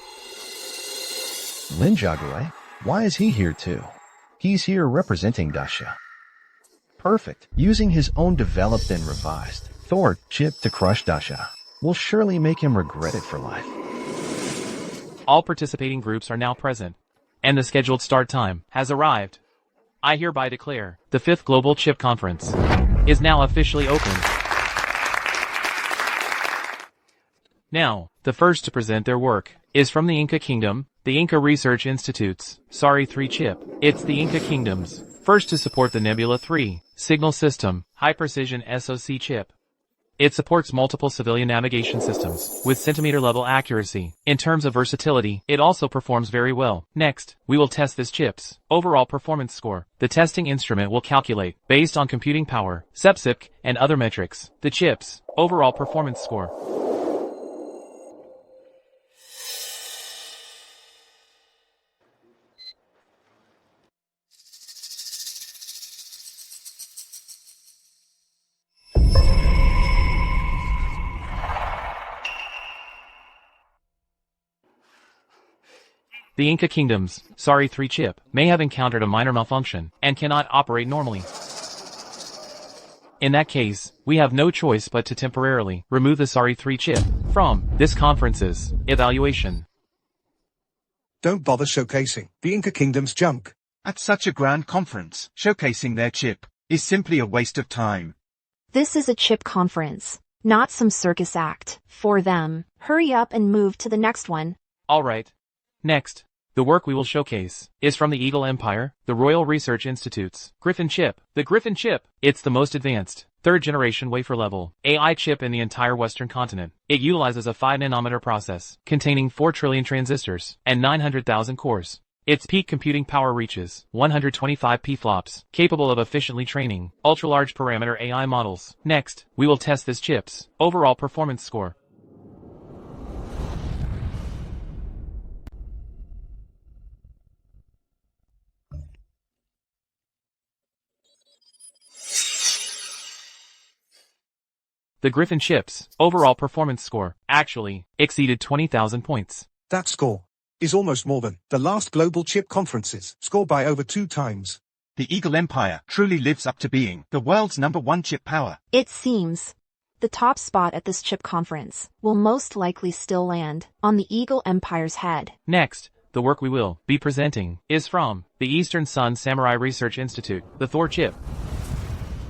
Lin Jiague? Why is he here too? He's here representing Dacia. Perfect. Using his own developed and revised Thor chip to crush Dacia will surely make him regret it for life.
All participating groups are now present, and the scheduled start time has arrived. I hereby declare the 5th Global Chip Conference is now officially open. Now, the first to present their work is from the Inca Kingdom, the Inca Research Institute's Sorry 3 chip. It's the Inca Kingdom's first to support the Nebula 3 signal system, high-precision SoC chip. It supports multiple civilian navigation systems with centimeter-level accuracy. In terms of versatility, it also performs very well. Next, we will test this chip's overall performance score. The testing instrument will calculate, based on computing power, CPSIC, and other metrics, the chip's overall performance score. The Inca Kingdom's Sorry 3 chip may have encountered a minor malfunction and cannot operate normally. In that case, we have no choice but to temporarily remove the Sorry 3 chip from this conference's evaluation.
Don't bother showcasing the Inca Kingdom's junk.
At such a grand conference, showcasing their chip is simply a waste of time.
This is a chip conference, not some circus act. For them, hurry up and move to the next one.
Alright. Next, the work we will showcase is from the Eagle Empire, the Royal Research Institute's Griffin chip. The Griffin chip, it's the most advanced, 3rd-generation wafer-level AI chip in the entire Western continent. It utilizes a 5-nanometer process containing 4 trillion transistors and 900,000 cores. Its peak computing power reaches 125 pflops, capable of efficiently training ultra-large parameter AI models. Next, we will test this chip's overall performance score. The Griffin chip's overall performance score actually exceeded 20,000 points.
That score is almost more than the last global chip conference's score by over 2 times.
The Eagle Empire truly lives up to being the world's #1 chip power.
It seems the top spot at this chip conference will most likely still land on the Eagle Empire's head.
Next, the work we will be presenting is from the Eastern Sun Samurai Research Institute, the Thor chip.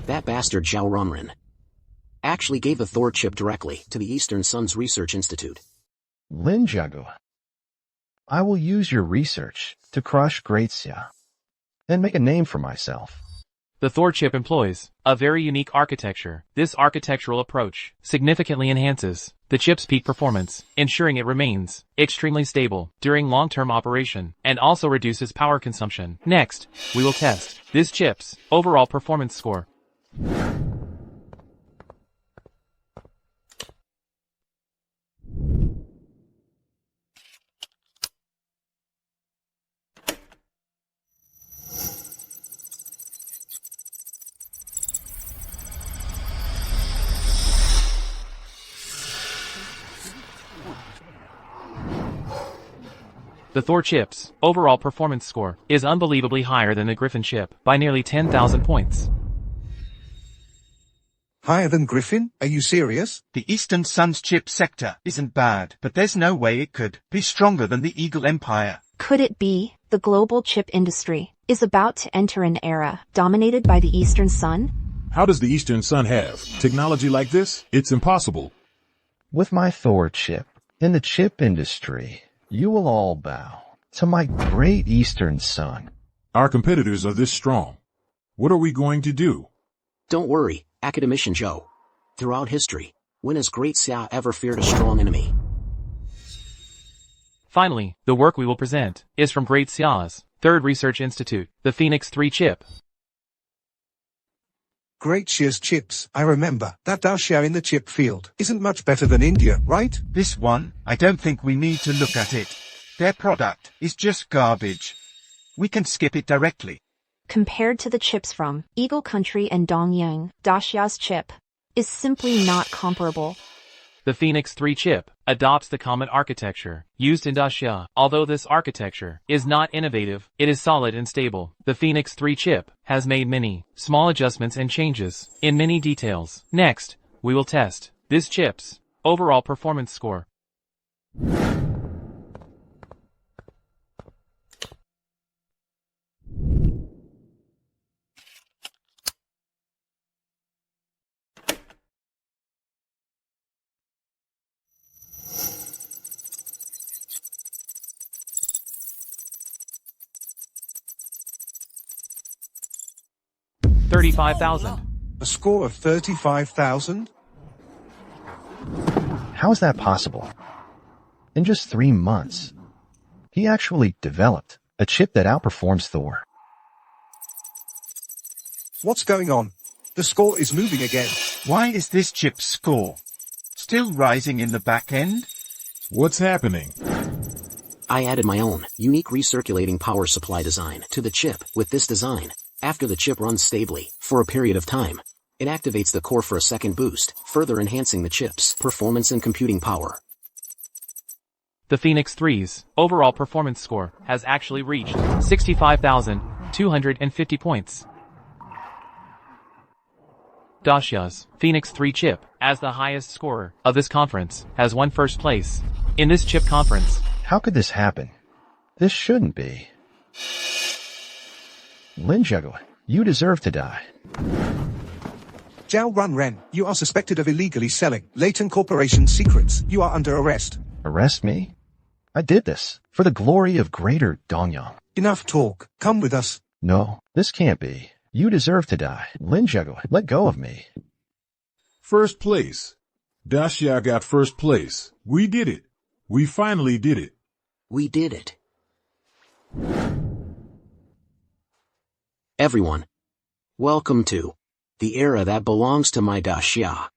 That bastard Zhao Runrin actually gave the Thor chip directly to the Eastern Sun's Research Institute.
Lin Jiague, I will use your research to crush Great Xia and make a name for myself.
The Thor chip employs a very unique architecture. This architectural approach significantly enhances the chip's peak performance, ensuring it remains extremely stable during long-term operation and also reduces power consumption. Next, we will test this chip's overall performance score. The Thor chip's overall performance score is unbelievably higher than the Griffin chip by nearly 10,000 points.
Higher than Griffin? Are you serious?
The Eastern Sun's chip sector isn't bad, but there's no way it could be stronger than the Eagle Empire.
Could it be the global chip industry is about to enter an era dominated by the Eastern Sun?
How does the Eastern Sun have technology like this? It's impossible.
With my Thor chip in the chip industry, you will all bow to my great Eastern Sun.
Our competitors are this strong. What are we going to do?
Don't worry, Academician Joe. Throughout history, when has Great Xia ever feared a strong enemy?
Finally, the work we will present is from Great Xia's Third Research Institute, the Phoenix 3 chip.
Great Xia's chips, I remember. That Dacia in the chip field isn't much better than India, right?
This one, I don't think we need to look at it. Their product is just garbage. We can skip it directly.
Compared to the chips from Eagle Country and Dongyang, Dacia's chip is simply not comparable.
The Phoenix 3 chip adopts the common architecture used in Dacia. Although this architecture is not innovative, it is solid and stable. The Phoenix 3 chip has made many small adjustments and changes in many details. Next, we will test this chip's overall performance score. $35,000.
A score of 35,000?
How is that possible? In just 3 months, he actually developed a chip that outperforms Thor.
What's going on? The score is moving again.
Why is this chip's score still rising in the back end?
What's happening?
I added my own unique recirculating power supply design to the chip. With this design, after the chip runs stably for a period of time, it activates the core for a second boost, further enhancing the chip's performance and computing power.
The Phoenix 3's overall performance score has actually reached 65,250 points. Dacia's Phoenix 3 chip, as the highest scorer of this conference, has won first place in this chip conference.
How could this happen? This shouldn't be. Lin Jiagui, you deserve to die.
Zhao Runren, you are suspected of illegally selling Leighton Corporation secrets. You are under arrest.
Arrest me? I did this for the glory of Greater Dongyang.
Enough talk. Come with us.
No, this can't be. You deserve to die. Lin Jiagui, let go of me.
First place. Dacia got first place. We did it. We finally did it.
We did it. Everyone, welcome to the era that belongs to my Dacia.